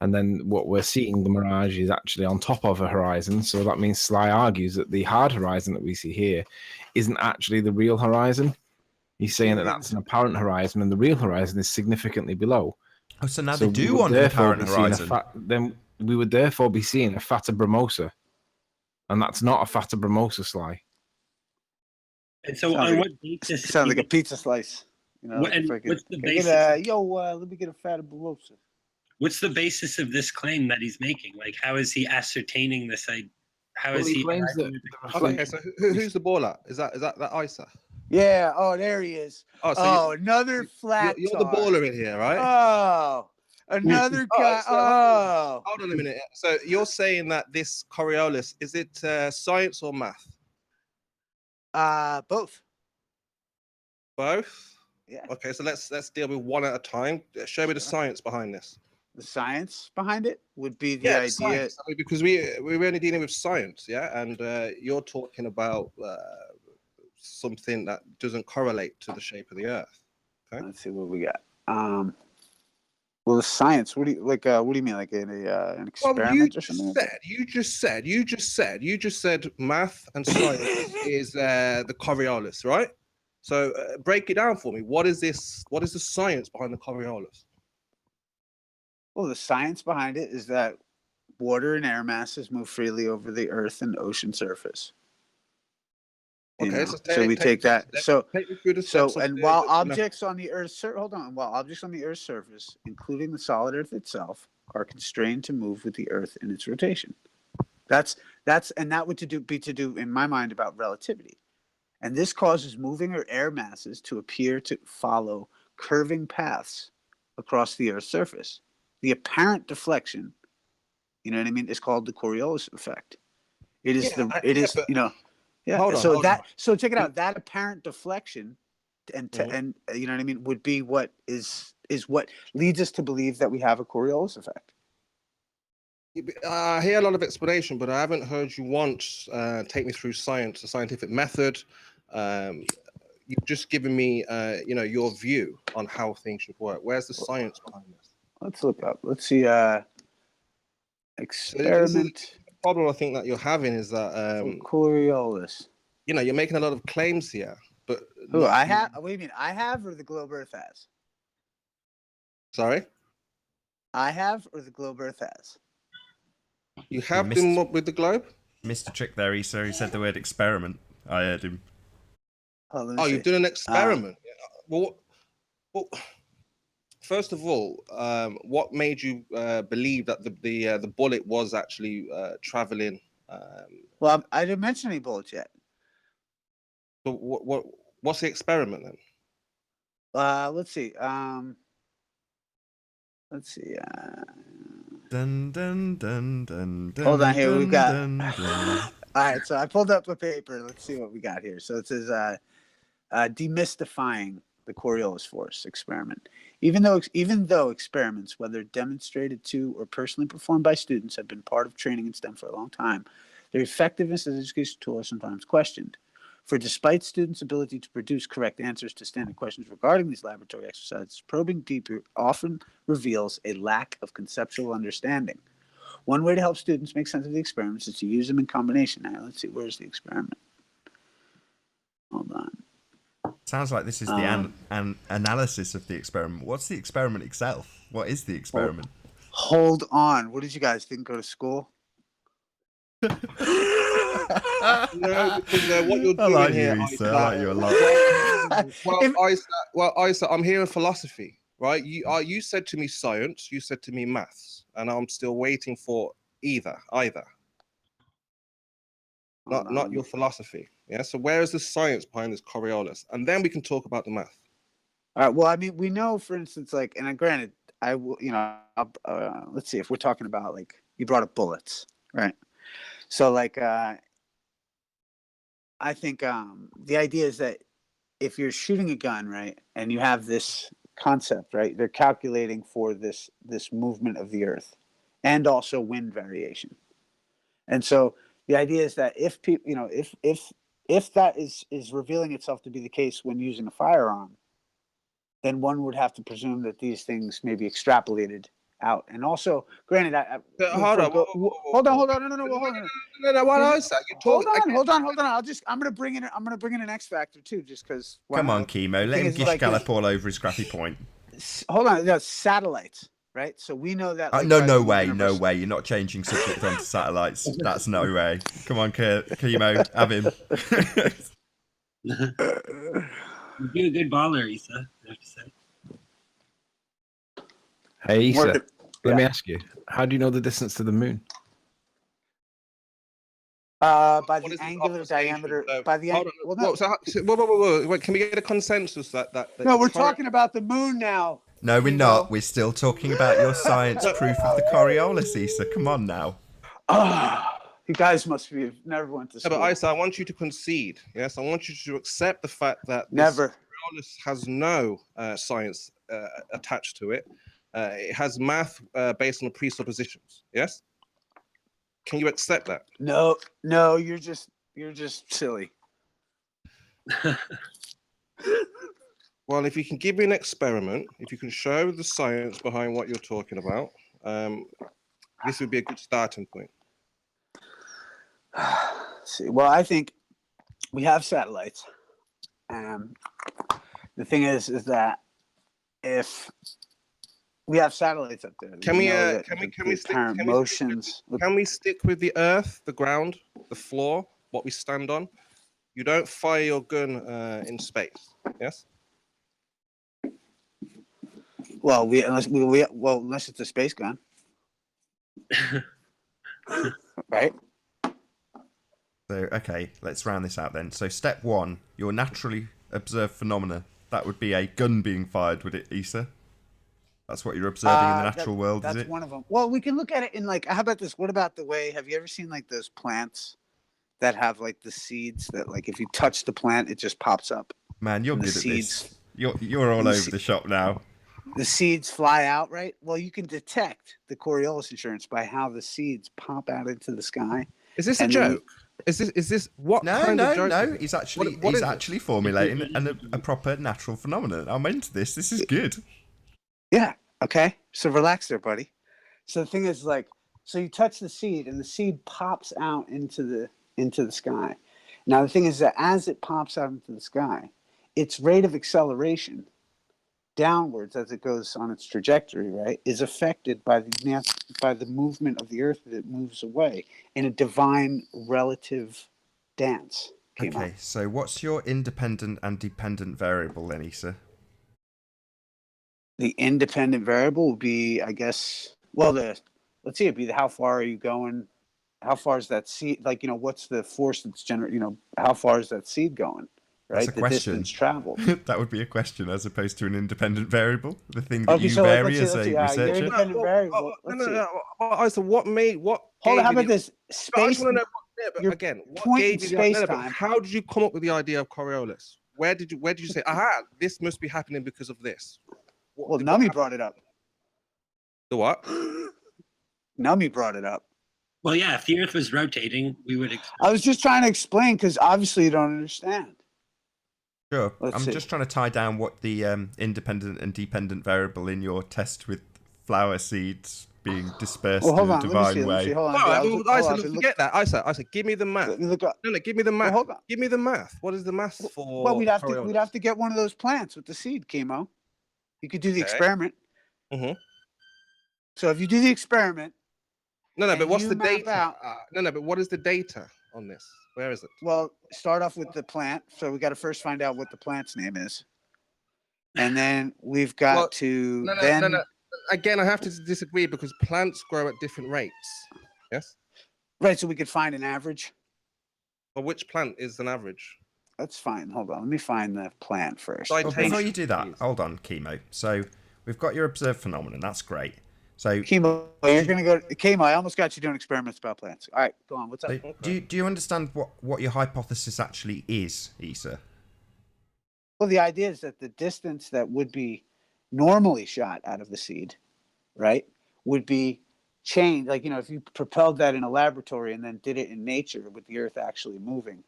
And then what we're seeing, the mirage, is actually on top of a horizon. So that means Sly argues that the hard horizon that we see here isn't actually the real horizon. He's saying that that's an apparent horizon and the real horizon is significantly below. Oh, so now So they we do would want an therefore apparent be seeing horizon. then we would therefore be seeing a Fata Bramosa. And that's not a Fata Bramosa, Sly. And so, Sounds on like what basis? Sounds like a pizza slice. You know, What- and freaking- what's the Can I basis? get let me get a fat barossa. What's the basis of this claim that he's making? Like, how is he ascertaining this? How is he? claims that Okay, so who's the baller? Is that Isa? Yeah. Oh, there he is. Oh, so Oh, another flat. you're the baller in here, right? Oh, another guy. so Oh, Hold on a minute. So you're saying that this Coriolis, is it science or math? both. Both. Yeah. Okay, so let's deal with one at a time. Show me the science behind this. The science behind it would be the the idea. science. I mean, because we're only dealing with science, yeah, and you're talking about something that doesn't correlate to the shape of the Earth. Okay. Let's see what we got. Well, the science. What do you like? What do you mean, like in an experiment Well, you or something? just said math and science is the Coriolis, right? So break it down for me. What is this? What is the science behind the Coriolis? Well, the science behind it is that water and air masses move freely over the Earth and ocean surface. You Okay, know, so so we take that. So take me through the So, steps of and the- while you know. objects on the Earth's while objects on the Earth's surface, including the solid Earth itself, are constrained to move with the Earth in its rotation. That's and that would be to do in my mind about relativity, and this causes moving or air masses to appear to follow curving paths across the Earth's surface. The apparent deflection, you know what I mean, is called the Coriolis effect. It is but- you know. Yeah. Hold on, so hold that on. so check it out. That apparent deflection, and and you know what I mean, would be what is what leads us to believe that we have a Coriolis effect. I hear a lot of explanation, but I haven't heard you once take me through science, the scientific method. You've just given me, your view on how things should work. Where's the science behind this? Let's look up. Let's see. Experiment The problem I think that you're having is that for Coriolis. you know, you're making a lot of claims here, but Who not- I have? What do you mean? I have, or the globe Earth has? Sorry, I have, or the globe Earth has? you have missed- been with the globe. Missed a trick there, Issa. He said the word experiment. I heard him. Oh, let me Oh, see. you've done an experiment. Well, first of all, what made you believe that the bullet was actually traveling? Well, I didn't mention any bullets yet. So what's the experiment then? Let's see. Let's see. Dun, dun, dun, dun, dun, Hold on here, we've got- dun, dun. All right, so I pulled up a paper. Let's see what we got here. So it says demystifying the Coriolis force experiment. Even though experiments, whether demonstrated to or personally performed by students, have been part of training in STEM for a long time, their effectiveness as an education tool is sometimes questioned. For despite students' ability to produce correct answers to standard questions regarding these laboratory exercises, probing deeper often reveals a lack of conceptual understanding. One way to help students make sense of the experiments is to use them in combination. Now, let's see, where's the experiment? Hold on. Sounds like this is the analysis of the experiment. What's the experiment itself? What is the experiment? Hold on. What did you guys think? Go to school? No, because what you're I doing like here, you, Issa. I like you a lot. Isa, I'm hearing philosophy, right? You said to me science, you said to me maths, and I'm still waiting for either. Not your philosophy. Yeah. So where is the science behind this Coriolis? And then we can talk about the math. All right. Well, I mean, we know, for instance, like, and granted, I will, let's see if we're talking about, like, you brought up bullets, right? So, like, I think the idea is that if you're shooting a gun, right, and you have this concept, right, they're calculating for this movement of the Earth, and also wind variation, and so the idea is that if people, if that is revealing itself to be the case when using a firearm, then one would have to presume that these things may be extrapolated out. And also, granted, Hold on. Hold on. No. What is that? Hold on. I'm gonna bring in an X factor too, just because. Come on, Chemo. Let him gish gallop all over his scrappy point. Hold on. There's satellites, right? So we know that. Like, no way. You're not changing subject onto satellites. That's no way. Come on, Chemo. Have him. You're a good baller, Issa, I have to say. Hey, Issa, let me ask you, how do you know the distance to the moon? By What the is the angular obfuscation? diameter. So, By the hold on. Wait, can we get a consensus that no, we're talking about the moon now. No, we're not. We're still talking about your science proof of the Coriolis, Issa. Come on now. You guys must be never went to school. But Isa, I want you to concede. Yes, I want you to accept the fact that Never. Coriolis has no science attached to it. It has math based on presuppositions. Yes. Can you accept that? No, you're just silly. Well, if you can give me an experiment, if you can show the science behind what you're talking about, this would be a good starting point. See, well, I think we have satellites. The thing is that if we have satellites up there, Can we stick with the Earth, the ground, the floor, what we stand on? You don't fire your gun in space. Yes. Well, unless it's a space gun, right? So, okay, let's round this out then. So, step one, your naturally observed phenomena. That would be a gun being fired, would it, Issa? That's what you're observing in the natural world, is it? That's one of them. Well, we can look at it in, like, how about this? What about the way, have you ever seen, like, those plants that have, like, the seeds that, like, if you touch the plant, it just pops up? Man, you're good at this. You're all over the shop now. The seeds fly out, right? Well, you can detect the Coriolis insurance by how the seeds pop out into the sky. Is this a joke? Is this what kind of joke? No. He's actually formulating a proper natural phenomenon. I'm into this. This is good. Yeah. Okay. So relax there, buddy. So the thing is, like, so you touch the seed, and the seed pops out into the sky, Now, the thing is that as it pops out into the sky, its rate of acceleration downwards as it goes on its trajectory, right, is affected by the movement of the Earth as it moves away in a divine relative dance. Okay, so what's your independent and dependent variable then, Issa? The independent variable would be, I guess, well, let's see, it'd be how far are you going? How far is that seed? Like, what's the force that's generating? How far is that seed going? Right, That's a question. Distance traveled. That would be a question as opposed to an independent variable. The thing that Okay, you so vary let's as a see, your researcher. independent variable. So what Hold on, how gave you about this? I Space. just want to know, but again, what gave you the idea? But how did you come up with the idea of Coriolis? Where did you say, aha, this must be happening because of this? Well, Nummy brought it up. The what? Nummy brought it up. Well, yeah, if the Earth was rotating, we would. I was just trying to explain because obviously you don't understand. Sure. Let's I'm see. just trying to tie down what the independent and dependent variable in your test with flower seeds being dispersed in a divine way. Hold on. I said, forget that. I said, give me the math. Let me look up. No, give me the math. Well, hold on. Give me the math. What is the math for? Well, we'd have to get one of those plants with the seed, Chemo. You could do the experiment. Mm-hmm. So if you do the experiment. No, but what's the data? No, but what is the data on this? Where is it? Well, start off with the plant. So we got to first find out what the plant's name is. And then we've got No. Again, I have to disagree because plants grow at different rates. Yes? Right, so we could find an average. But which plant is an average? That's fine. Hold on. Let me find the plant first. Well, before you do that, hold on, Chemo. So we've got your observed phenomenon. That's great. So Chemo, you're going to go. Chemo, I almost got you doing experiments about plants. All right, go on. What's up? So do you understand what your hypothesis actually is, Issa? Well, the idea is that the distance that would be normally shot out of the seed, right, would be changed. Like, if you propelled that in a laboratory and then did it in nature with the Earth actually moving.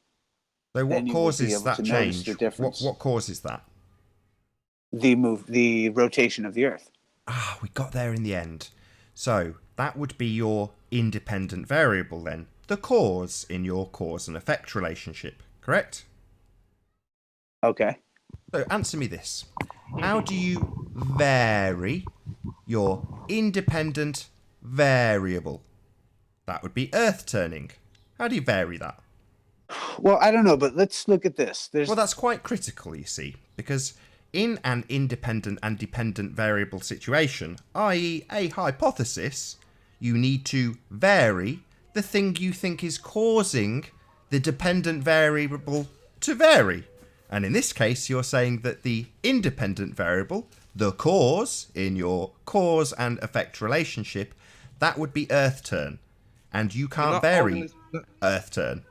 So what causes that change? What causes that? The rotation of the Earth. Ah, we got there in the end. So that would be your independent variable then, the cause in your cause and effect relationship, correct? Okay. So answer me this. How do you vary your independent variable? That would be Earth turning. How do you vary that? Well, I don't know, but let's look at this. Well, that's quite critical, you see, because in an independent and dependent variable situation, i.e. a hypothesis, you need to vary the thing you think is causing the dependent variable to vary. And in this case, you're saying that the independent variable, the cause in your cause and effect relationship, that would be Earth turn. And you can't vary Earth turn.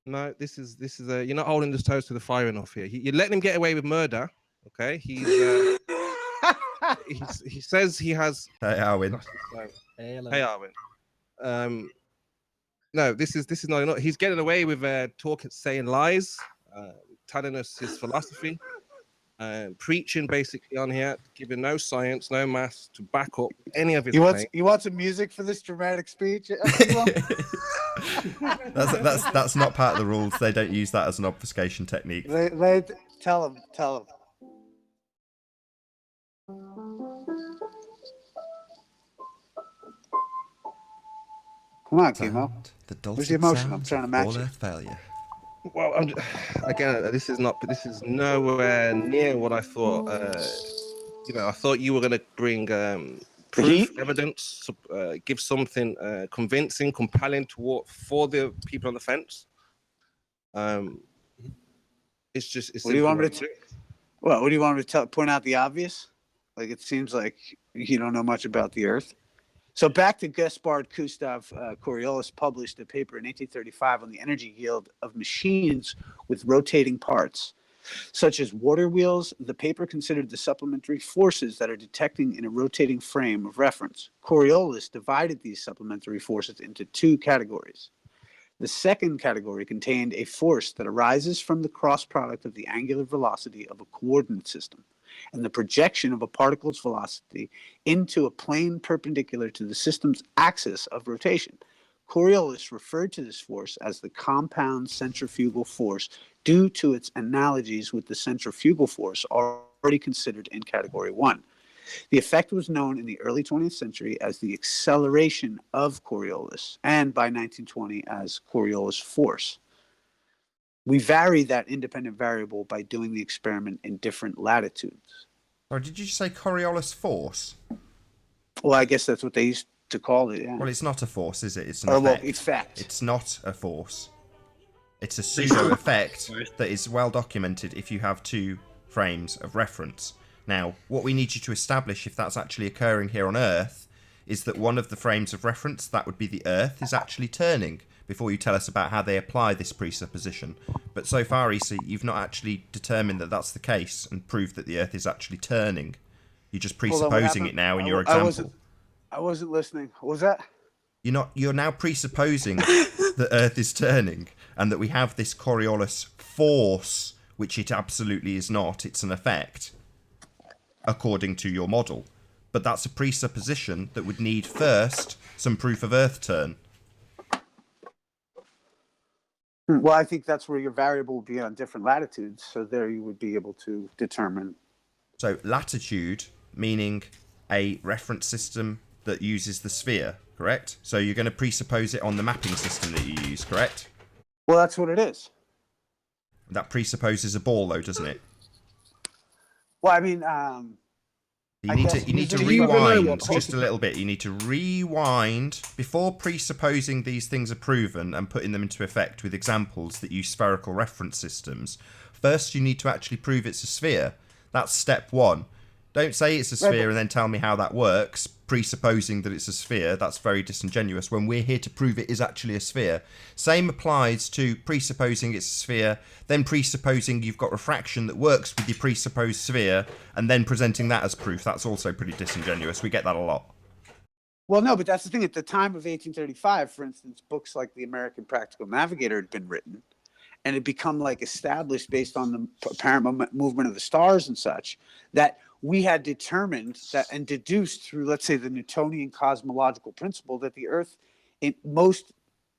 No, this is you're not holding this toast to the fire enough here. You're letting him get away with murder. Okay, he says he has. Hey, Arwin. Hey, Arwin. No, this is not. He's getting away with saying lies, telling us his philosophy, preaching basically on here, giving no science, no maths to back up any of his claims. You want some music for this dramatic speech? That's not part of the rules. They don't use that as an obfuscation technique. Tell him. Come on, Chemo. Where's the emotion? I'm trying to match it. Failure. Well, again, this is nowhere near what I thought. I thought you were going to bring proof, evidence, give something convincing, compelling for the people on the fence. It's what do you want me to? What do you want me to point out the obvious? Like, it seems like you don't know much about the Earth. So back to Gaspard Gustav Coriolis published a paper in 1835 on the energy yield of machines with rotating parts, such as water wheels. The paper considered the supplementary forces that are detecting in a rotating frame of reference. Coriolis divided these supplementary forces into two categories. The second category contained a force that arises from the cross product of the angular velocity of a coordinate system and the projection of a particle's velocity into a plane perpendicular to the system's axis of rotation. Coriolis referred to this force as the compound centrifugal force due to its analogies with the centrifugal force already considered in category 1. The effect was known in the early 20th century as the acceleration of Coriolis, and by 1920 as Coriolis force. We vary that independent variable by doing the experiment in different latitudes. Or did you say Coriolis force? Well, I guess that's what they used to call it, yeah. Well, it's not a force, is it? It's an Or, well, effect. effect. It's not a force. It's a pseudo effect that is well documented if you have 2 frames of reference. Now, what we need you to establish, if that's actually occurring here on Earth, is that one of the frames of reference, that would be the Earth, is actually turning, before you tell us about how they apply this presupposition. But so far, Issa, you've not actually determined that that's the case and proved that the Earth is actually turning. You're just presupposing it now in your example. I wasn't listening. What was that? You're now presupposing that Earth is turning and that we have this Coriolis force, which it absolutely is not. It's an effect, according to your model. But that's a presupposition that would need first some proof of Earth turn. Well, I think that's where your variable would be on different latitudes. So there you would be able to determine. So latitude, meaning a reference system that uses the sphere, correct? So you're going to presuppose it on the mapping system that you use, correct? Well, that's what it is. That presupposes a ball, though, doesn't it? Well, I mean, You need to rewind just a little bit. You need to rewind before presupposing these things are proven and putting them into effect with examples that use spherical reference systems. First, you need to actually prove it's a sphere. That's step 1. Don't say it's a sphere and then tell me how that works, presupposing that it's a sphere. That's very disingenuous when we're here to prove it is actually a sphere. Same applies to presupposing it's a sphere, then presupposing you've got refraction that works with your presupposed sphere, and then presenting that as proof. That's also pretty disingenuous. We get that a lot. Well, no, but that's the thing. At the time of 1835, for instance, books like The American Practical Navigator had been written, and it become like established based on the apparent movement of the stars and such, that we had determined that and deduced through, let's say, the Newtonian cosmological principle that the Earth most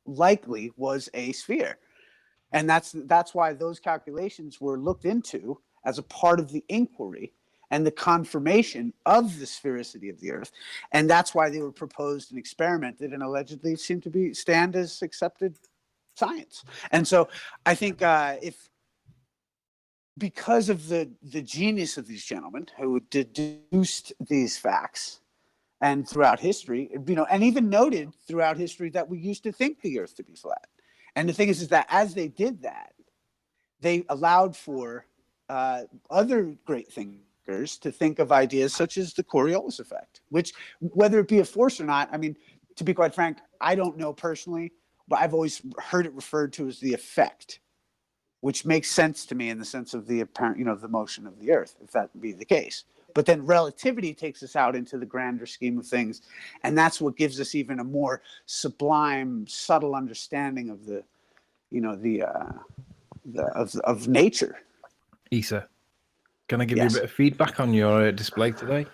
likely was a sphere. And that's why those calculations were looked into as a part of the inquiry and the confirmation of the sphericity of the Earth. And that's why they were proposed and experimented and allegedly seem to stand as accepted science. And so I think because of the genius of these gentlemen who deduced these facts, and throughout history, and even noted throughout history that we used to think the Earth to be flat. And the thing is that as they did that, they allowed for other great thinkers to think of ideas such as the Coriolis effect, which, whether it be a force or not, I mean, to be quite frank, I don't know personally, but I've always heard it referred to as the effect, which makes sense to me in the sense of the apparent, the motion of the Earth, if that be the case. But then relativity takes us out into the grander scheme of things, and that's what gives us even a more sublime, subtle understanding of of nature. Issa, can I give you a bit of feedback on your display today?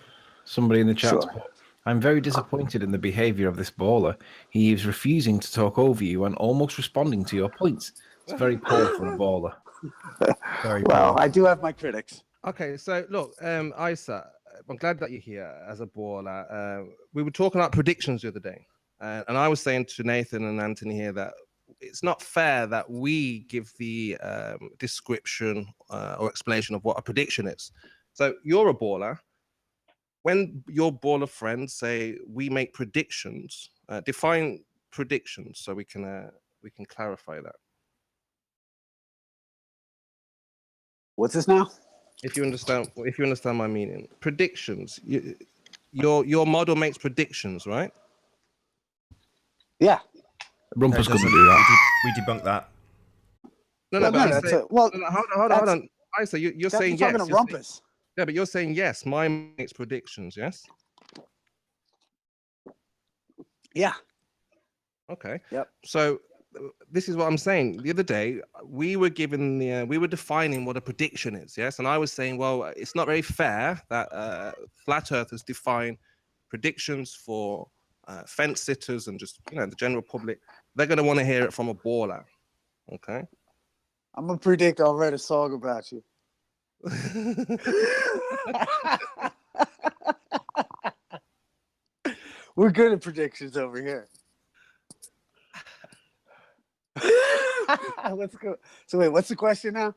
Somebody in the chat. Sure. I'm very disappointed in the behaviour of this baller. He is refusing to talk over you and almost responding to your points. It's very poor for a baller. Very well, poor. I do have my critics. Okay, so look, Isa, I'm glad that you're here as a baller. We were talking about predictions the other day, and I was saying to Nathan and Anthony here that it's not fair that we give the description or explanation of what a prediction is. So you're a baller. When your baller friends say we make predictions, define predictions so we can clarify that. What's this now? If you understand my meaning, predictions. Your model makes predictions, right? Yeah. Rumpus couldn't do that. We debunked that. No, hold on. Isa, you're saying yes. Talking to Rumpus. Yeah, but you're saying yes. Mine makes predictions. Yes. Yeah. Okay. Yep. So this is what I'm saying. The other day, we were defining what a prediction is. Yes, and I was saying, well, it's not very fair that flat earthers define predictions for fence sitters and just the general public, they're going to want to hear it from a baller. Okay. I'm gonna predict I'll write a song about you. We're good at predictions over here. Let's go. So wait, what's the question now?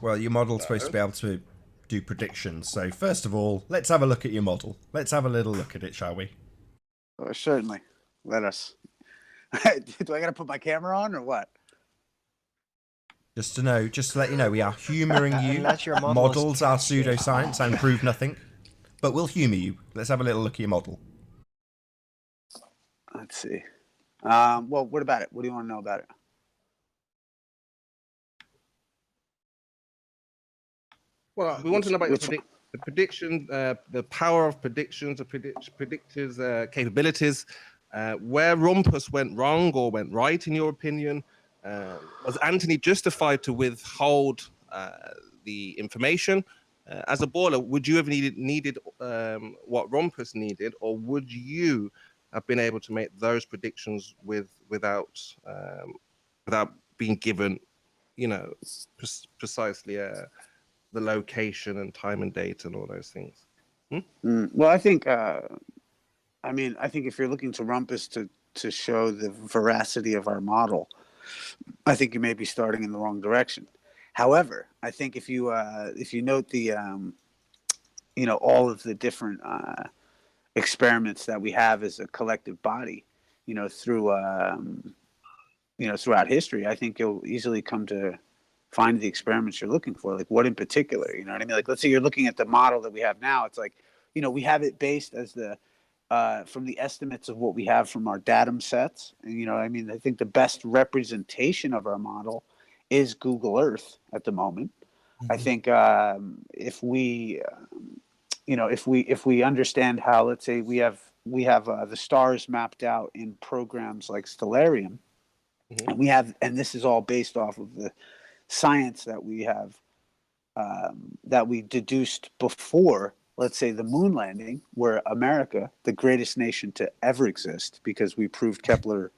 Well, your model's supposed to be able to do predictions. So first of all, let's have a look at your model. Let's have a little look at it, shall we? Oh, certainly. Let us. Do I gotta put my camera on or what? Just to let you know, we are humouring you. Unless your model Models are pseudoscience and prove nothing. But we'll humour you. Let's have a little look at your model. Let's see. Well, what about it? What do you want to know about it? Well, we want to know about the prediction, the power of predictions, the predictors' capabilities, where Rumpus went wrong or went right, in your opinion. Was Anthony justified to withhold the information? As a baller, would you have needed what Rumpus needed, or would you have been able to make those predictions without being given, precisely the location and time and date and all those things? Well, I think if you're looking to Rumpus to show the veracity of our model, I think you may be starting in the wrong direction. However, I think if you note the all of the different experiments that we have as a collective body, throughout history, I think you'll easily come to find the experiments you're looking for. Like, what in particular? You know what I mean? Like, let's say you're looking at the model that we have now. It's like, we have it based as the from the estimates of what we have from our datum sets. And, I think the best representation of our model is Google Earth at the moment. Mm-hmm. I think if we understand how, let's say we have the stars mapped out in programs like Stellarium, mm-hmm. and this is all based off of the science that we have, that we deduced before, let's say, the moon landing, where America, the greatest nation to ever exist, because we proved Kepler,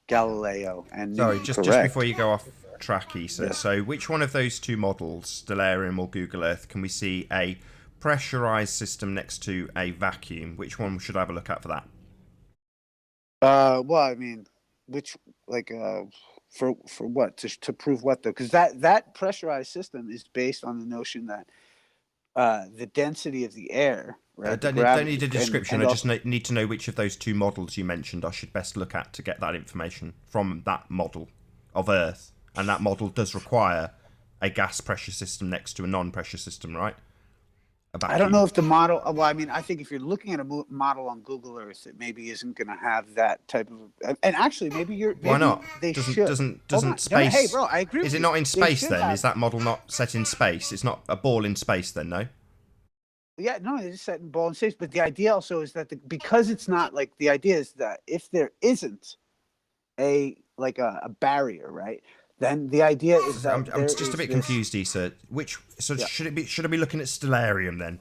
Galileo, and Newton just before you go off track, Issa, yes. So which one of those two models, Stellarium or Google Earth, can we see a pressurized system next to a vacuum? Which one should I have a look at for that? Well, I mean, which, like, for what? To prove what, though? Because that pressurized system is based on the notion that the density of the air, right? Don't need a description. I just need to know which of those two models you mentioned I should best look at to get that information from that model of Earth. And that model does require a gas pressure system next to a non-pressure system, right? I don't know if the model. Well, I mean, I think if you're looking at a model on Google Earth, it maybe isn't going to have that type of. And actually, maybe why not? They doesn't space? No, hey, bro, I agree. Is it not in space then? Is that model not set in space? It's not a ball in space then, no? Yeah, no, it's just set in ball in space. But the idea also is that because it's not like, the idea is that if there isn't a barrier, right? Then the idea is that I'm just a bit confused, Issa. Should I be looking at Stellarium then?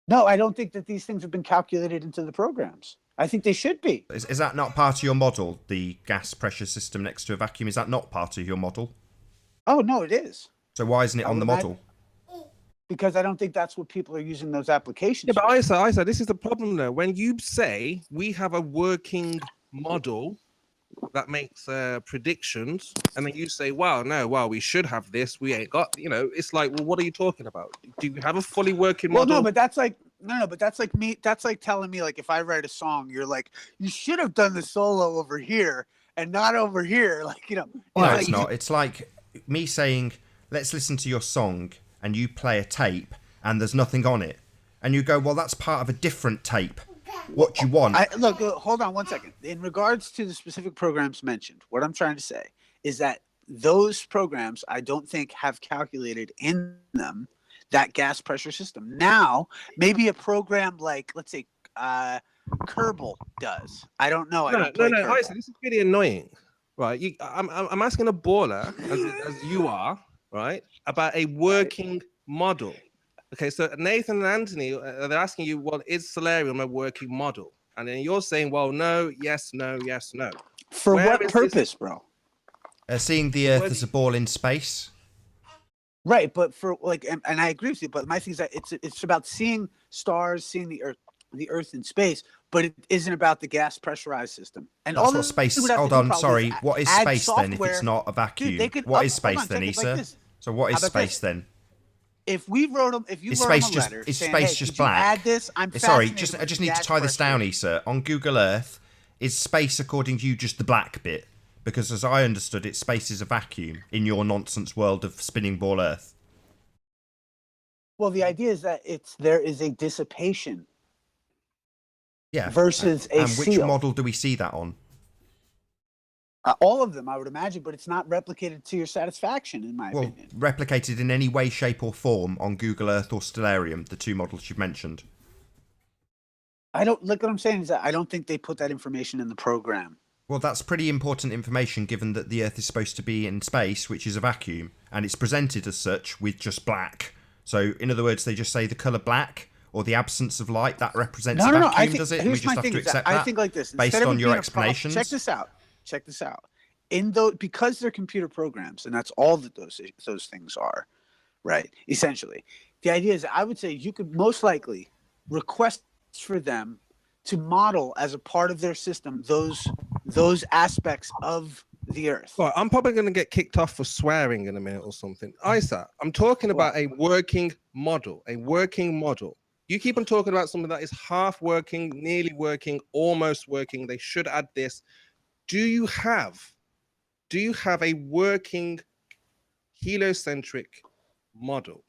No, I don't think that these things have been calculated into the programs. I think they should be. Is that not part of your model? The gas pressure system next to a vacuum, is that not part of your model? Oh no, it is. So why isn't it on the model? Because I don't think that's what people are using those applications. Yeah, but Issa, this is the problem though. When you say we have a working model that makes predictions, and then you say, we should have this, we ain't got, it's like, well, what are you talking about? Do you have a fully working model? Well, no, but that's like me, that's like telling me, like, if I write a song, you're like, you should have done the solo over here and not over here, like, No, it's not. It's like me saying, let's listen to your song, and you play a tape and there's nothing on it, and you go, well, that's part of a different tape. What do you want? Look, hold on one second. In regards to the specific programs mentioned, what I'm trying to say is that those programs, I don't think, have calculated in them that gas pressure system. Now, maybe a program like, let's say, Kerbal does. I don't know. No. This is really annoying, right? I'm asking a baller, as you are, right, about a working model. Okay, so Nathan and Anthony, they're asking you, well, is Solarium a working model? And then you're saying, well, no, yes, no, yes, no. For Where what is purpose, this- bro? Seeing the Earth as a ball in space. Right, but for like, and I agree with you. But my thing is that it's about seeing stars, seeing the Earth in space, but it isn't about the gas pressurized system. And That's all what space. would have Hold to do on, probably sorry. is What is add space then if it's software. not a vacuum? Dude, they could What is hold space on, then, check it like Issa? this. So what is How about space this? then? If we wrote them, if you Is wrote them space a just letter is saying, space hey, just could you black? add this? I'm Sorry, fascinated I with just need to gas tie this down, pressure. Issa. On Google Earth, is space according to you just the black bit? Because as I understood it, space is a vacuum in your nonsense world of spinning ball Earth. Well, the idea is that there is a dissipation Yeah. versus a And which seal. model do we see that on? All of them, I would imagine, but it's not replicated to your satisfaction, in my Well, opinion. replicated in any way, shape, or form on Google Earth or Stellarium, the two models you've mentioned. I don't look. What I'm saying is that I don't think they put that information in the program. Well, that's pretty important information given that the Earth is supposed to be in space, which is a vacuum, and it's presented as such with just black. So, in other words, they just say the colour black or the absence of light, that represents a vacuum, I think, does it? And here's we just my have thing to is that accept I that think like this. based Instead of on it your being a explanations? check this out. Check this out. In those, because they're computer programs, and that's all that those things are, right? Essentially, the idea is that I would say you could most likely request for them to model as a part of their system those aspects of the Earth. Well, I'm probably going to get kicked off for swearing in a minute or something. Isa, I'm talking about a working model, You keep on talking about something that is half working, nearly working, almost working. They should add this. Do you have a working heliocentric model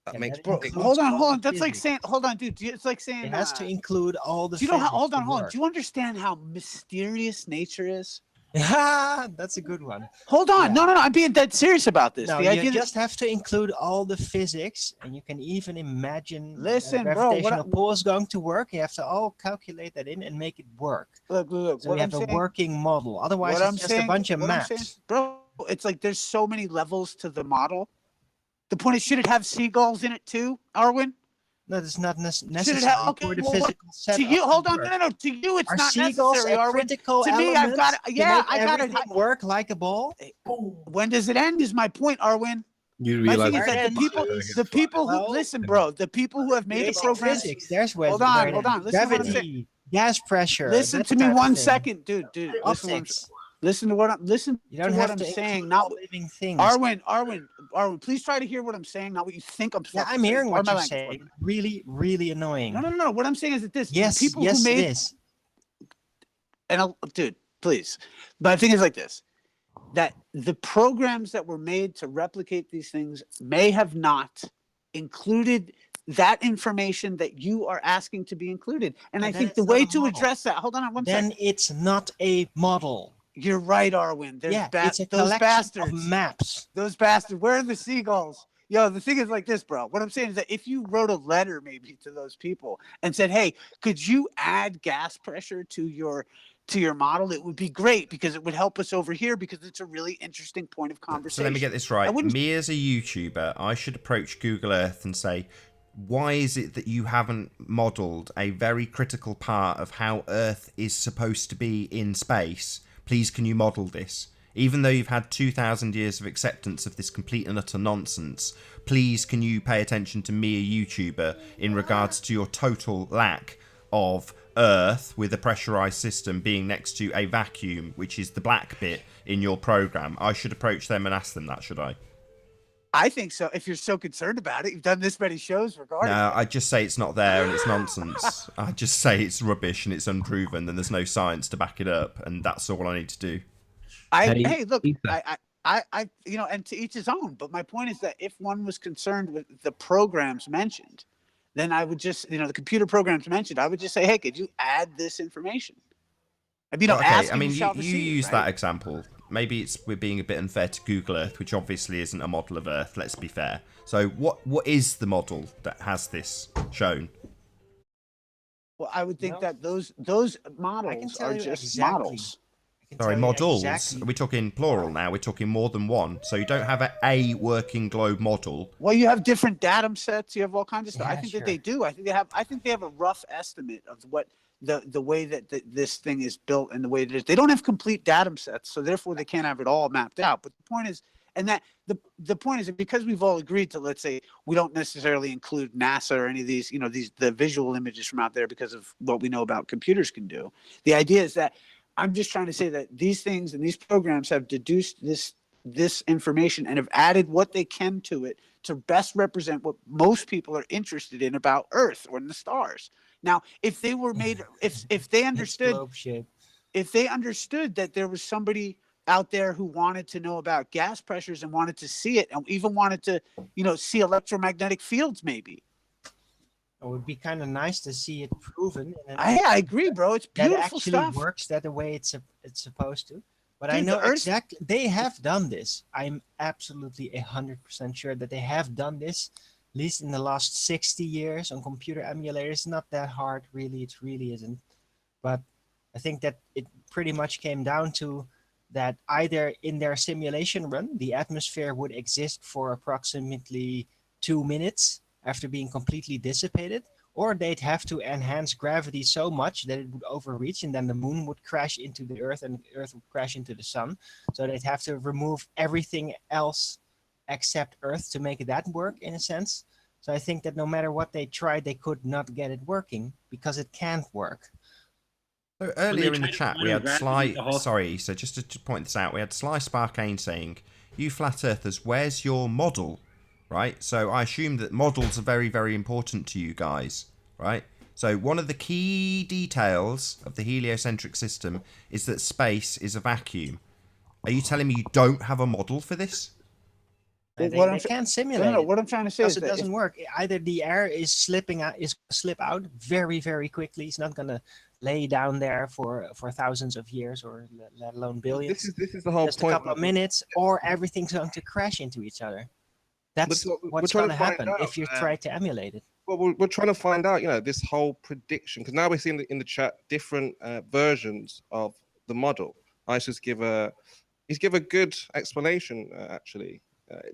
that makes Bro, Hold on. That's like saying, hold on, dude. It's like saying it has to include all the do you know how, physics hold on. to Do you understand how mysterious nature is? work. That's a good one. Hold on. Yeah. No. I'm being dead serious about this. No, The you idea just have to include all the physics, and you can even imagine Listen, the bro, gravitational pull is going to work. You have to all calculate that in and make it work. look. So What we have I'm a saying, working model. Otherwise, what it's I'm just saying, a bunch of what I'm saying, maps. bro. It's like there's so many levels to the model. The point is, should it have seagulls in it too, Arwin? No, that's not necessary Should it have? Okay, for the well, physical setup. to you, hold to on. work. No. To you, it's Are not seagulls necessary, a Arwin. critical To me, element I've got to yeah, make I got everything it. work like a ball? When does it end? Is my point, Arwin. You My realize thing is that the people who Well, listen, bro, the people who have made the Basic programs. physics. There's where Hold on. Listen to what I'm Gravity, saying. Gas pressure. listen that to me type of one thing. second, dude. Optics. Listen to what I'm You don't to have what to I'm saying. include Not all living things. Arwin, please try to hear what I'm saying, not what you think I'm Yeah, fucking I'm saying. hearing Pardon what my you're language. saying. Really, really annoying. No. What I'm saying is that this Yes, the people yes, who made it is. and dude, please. But the thing is like this, that the programs that were made to replicate these things may have not included that information that you are asking to be included. And Yeah, I then think it's the not way a to model. address that, hold on one second. Then it's not a model. You're right, Arwin. There's It's a those collection bastards. of maps. Those bastards. Where are the seagulls? Yo, the thing is like this, bro. What I'm saying is that if you wrote a letter maybe to those people and said, hey, could you add gas pressure to your model, it would be great because it would help us over here because it's a really interesting point of conversation. So let me get this right. Me as a YouTuber, I should approach Google Earth and say, why is it that you haven't modeled a very critical part of how Earth is supposed to be in space? Please, can you model this? Even though you've had 2,000 years of acceptance of this complete and utter nonsense, please, can you pay attention to me, a YouTuber, in regards to your total lack of Earth with a pressurized system being next to a vacuum, which is the black bit in your program? I should approach them and ask them that, should I? I think so. If you're so concerned about it, you've done this many shows regarding No, it. I just say it's not there and it's nonsense. I just say it's rubbish and it's unproven and there's no science to back it up, and that's all I need to do. Hey, look, I, and to each his own. But my point is that if one was concerned with the programs mentioned, then I would just, the computer programs mentioned, I would just say, hey, could you add this information? Okay, ask I mean, and you shall you receive, use right? that example. Maybe we're being a bit unfair to Google Earth, which obviously isn't a model of Earth. Let's be fair. So, what is the model that has this shown? Well, I would think that those models are just models. can Sorry, tell you models. exactly- Are we talking plural now? We're talking more than one. So you don't have a working globe model. Well, you have different datum sets. You have all kinds of stuff. I Yeah, think sure. that they do. I think they have a rough estimate of what the way that this thing is built and the way it is. They don't have complete datum sets, so therefore they can't have it all mapped out. But the point is, and that the point is that because we've all agreed to, let's say, we don't necessarily include NASA or any of these, the visual images from out there because of what we know about computers can do. The idea is that I'm just trying to say that these things and these programs have deduced this information and have added what they can to it to best represent what most people are interested in about Earth or in the stars. Now, if they were made, if they understood, globe shape. if they understood that there was somebody out there who wanted to know about gas pressures and wanted to see it and even wanted to, see electromagnetic fields, maybe. It would be kind of nice to see it proven. I agree, bro. It's that beautiful actually stuff. works that the way it's supposed to. But Dude, I know the Earth- exactly they have done this. I'm absolutely 100% sure that they have done this, at least in the last 60 years on computer emulators. It's not that hard, really. It really isn't. But I think that it pretty much came down to that either in their simulation run, the atmosphere would exist for approximately 2 minutes after being completely dissipated, or they'd have to enhance gravity so much that it would overreach, and then the moon would crash into the Earth and the Earth would crash into the sun. So they'd have to remove everything else except Earth to make that work, in a sense. So I think that no matter what they tried, they could not get it working because it can't work. So earlier in the tried to chat, we model had gravity, Sly. the whole- Sorry, so just to point this out, we had Sly Sparkane saying, "You flat earthers, where's your model?" Right. So I assume that models are very, very important to you guys, right? So one of the key details of the heliocentric system is that space is a vacuum. Are you telling me you don't have a model for this? Well, They, what they I'm- can't simulate No, it. what I'm trying to say Because is it that doesn't work. Either the air is slipping out, is slip out very, very quickly. It's not gonna lay down there for thousands of years, or let alone billions. This is the whole Just point. a couple of minutes, or everything's going to crash into each other. That's we're what's trying going to to find happen out, if you try to emulate it. Well, we're trying to find out, this whole prediction, because now we're seeing in the chat different versions of the model. He's give a good explanation, actually.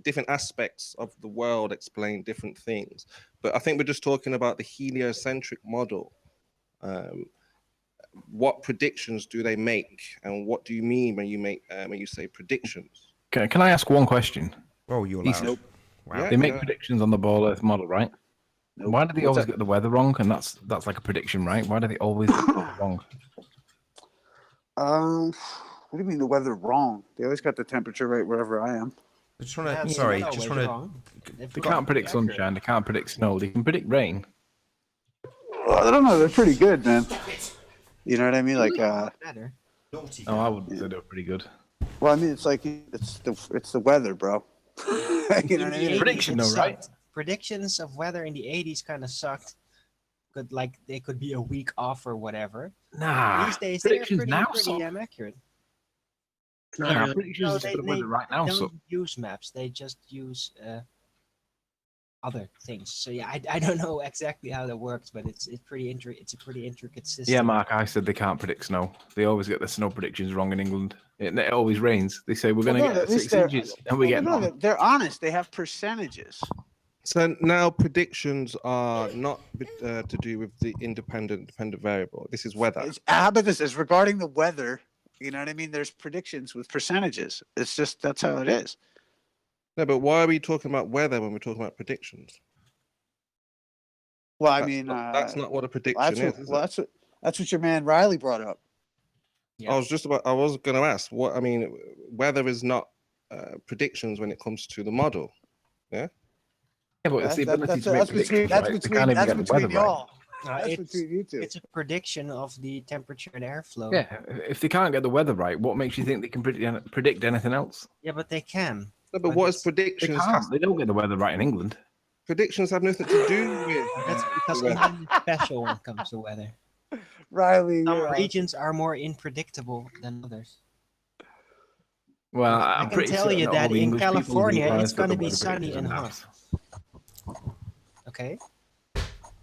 Different aspects of the world explain different things, but I think we're just talking about the heliocentric model. What predictions do they make, and what do you mean when you say predictions? Can I ask one question? Oh, you're He's- loud. Wow. Yeah. They make predictions on the ball Earth model, right? Nope. Why do they What's always that? get the weather wrong? And that's like a prediction, right? Why do they always get the weather wrong? What do you mean the weather wrong? They always got the temperature right wherever I am. I just want to. Yeah, they're Sorry, not just always want wrong. They can't predict sunshine. They can't predict snow. They can predict rain. Well, I don't know. They're pretty good, man. You know what I mean? Like, Better. to. Oh, I would say they're pretty good. well, I mean, it's like it's the weather, bro. You know what I mean? Prediction, it though, right? sucked. Predictions of weather in the 80s kind of sucked. They could be a week off or whatever. Nah, These days, they're predictions pretty now pretty suck. damn accurate. Not Nah, really. predictions No, just for the weather right now don't suck. use maps. They just use other things. So yeah, I don't know exactly how that works, but it's a pretty intricate system. Yeah, Mark, I said they can't predict snow. They always get the snow predictions wrong in England. It always rains. They say we're going to Well, no, get at least 6 they're- inches, and we get no, none. they're honest. They have percentages. So now predictions are not to do with the dependent variable. This is weather. How about this? As regarding the weather, you know what I mean? There's predictions with percentages. It's just that's how it is. No, but why are we talking about weather when we're talking about predictions? Well, I That's mean, that's not what a prediction that's is. what, Is well, it? that's what your man Riley brought up. Yeah. I was going to ask what I mean. Weather is not predictions when it comes to the model. Yeah, but it's the That- ability that's to make that's between predictions, that's right? They between can't even that's get the between weather right. y'all. That's it's between you two. it's a prediction of the temperature and airflow. Yeah, if they can't get the weather right, what makes you think they can predict anything else? Yeah, but they can. No, but But what is it's- They predictions? can't. They don't get the weather right in England. Predictions have nothing to do with. That's because the weather. England is special when it comes to weather. Riley, Some you're regions are more unpredictable than others. Well, I I'm can pretty tell certain you all that the in English people California, realise it's that going to the be weather sunny predictors and are hot. naffs. Okay.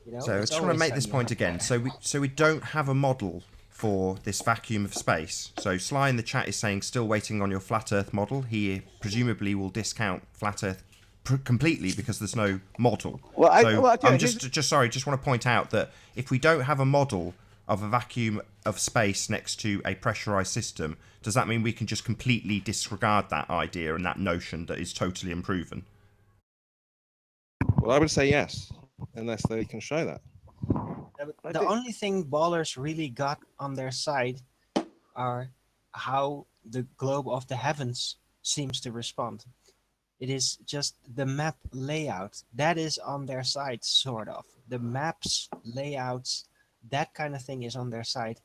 You know, So I it's just want to always make this sunny point and hot. again. So we don't have a model for this vacuum of space. So Sly in the chat is saying still waiting on your flat Earth model. He presumably will discount flat Earth completely because there's no model. Well, I'm just want to point out that if we don't have a model of a vacuum of space next to a pressurized system, does that mean we can just completely disregard that idea and that notion that is totally unproven? Well, I would say yes, unless they can show that. The only thing ballers really got on their side are how the globe of the heavens seems to respond. It is just the map layout that is on their side, sort of. The maps, layouts, that kind of thing is on their side.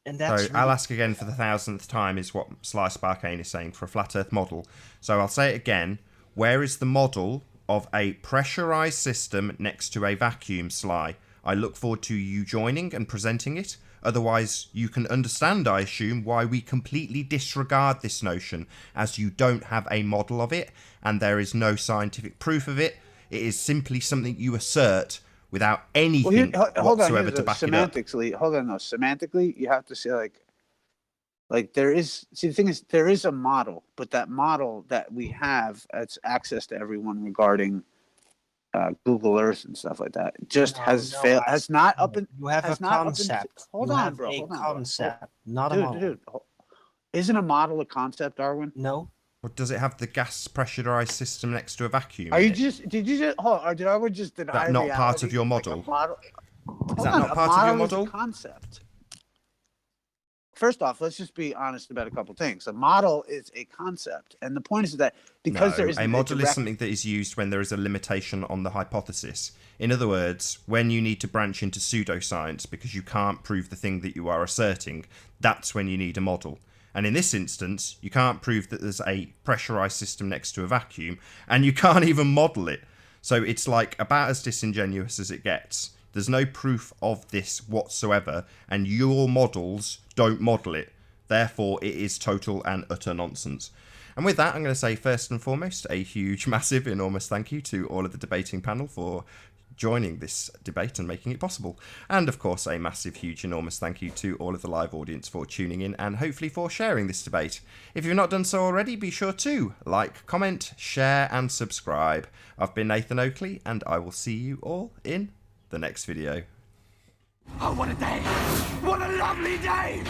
And that's so really... I'll ask again for the 1000th time is what Sly Sparkane is saying for a flat Earth model. So I'll say it again. Where is the model of a pressurized system next to a vacuum, Sly? I look forward to you joining and presenting it. Otherwise, you can understand, I assume, why we completely disregard this notion, as you don't have a model of it, and there is no scientific proof of it. It is simply something you assert without anything whatsoever to back it up. Semantically, you have to say like there is. See, the thing is, there is a model, but that model that we have, it's access to everyone regarding Google Earth and stuff like that. It just has failed. Has not up in. You have a concept. Hold on, bro. Hold on, concept, not a model. Dude, isn't a model a concept, Darwin? No. Or does it have the gas pressurized system next to a vacuum? Are you just? Did you just? Hold on, or did I just deny that not reality? part of your model? Like a model? Is that not part of your model? Is a concept. First off, let's just be honest about a couple things. A model is a concept, and the point is that because there is a model is something that is used when there is a limitation on the hypothesis. In other words, when you need to branch into pseudoscience because you can't prove the thing that you are asserting, that's when you need a model. And in this instance, you can't prove that there's a pressurized system next to a vacuum, and you can't even model it. So it's like about as disingenuous as it gets. There's no proof of this whatsoever, and your models don't model it. Therefore, it is total and utter nonsense. And with that, I'm going to say first and foremost, a huge, massive, enormous thank you to all of the debating panel for joining this debate and making it possible. And of course, a massive, huge, enormous thank you to all of the live audience for tuning in and hopefully for sharing this debate. If you've not done so already, be sure to like, comment, share, and subscribe. I've been Nathan Oakley, and I will see you all in the next video. Oh, what a day! What a lovely day!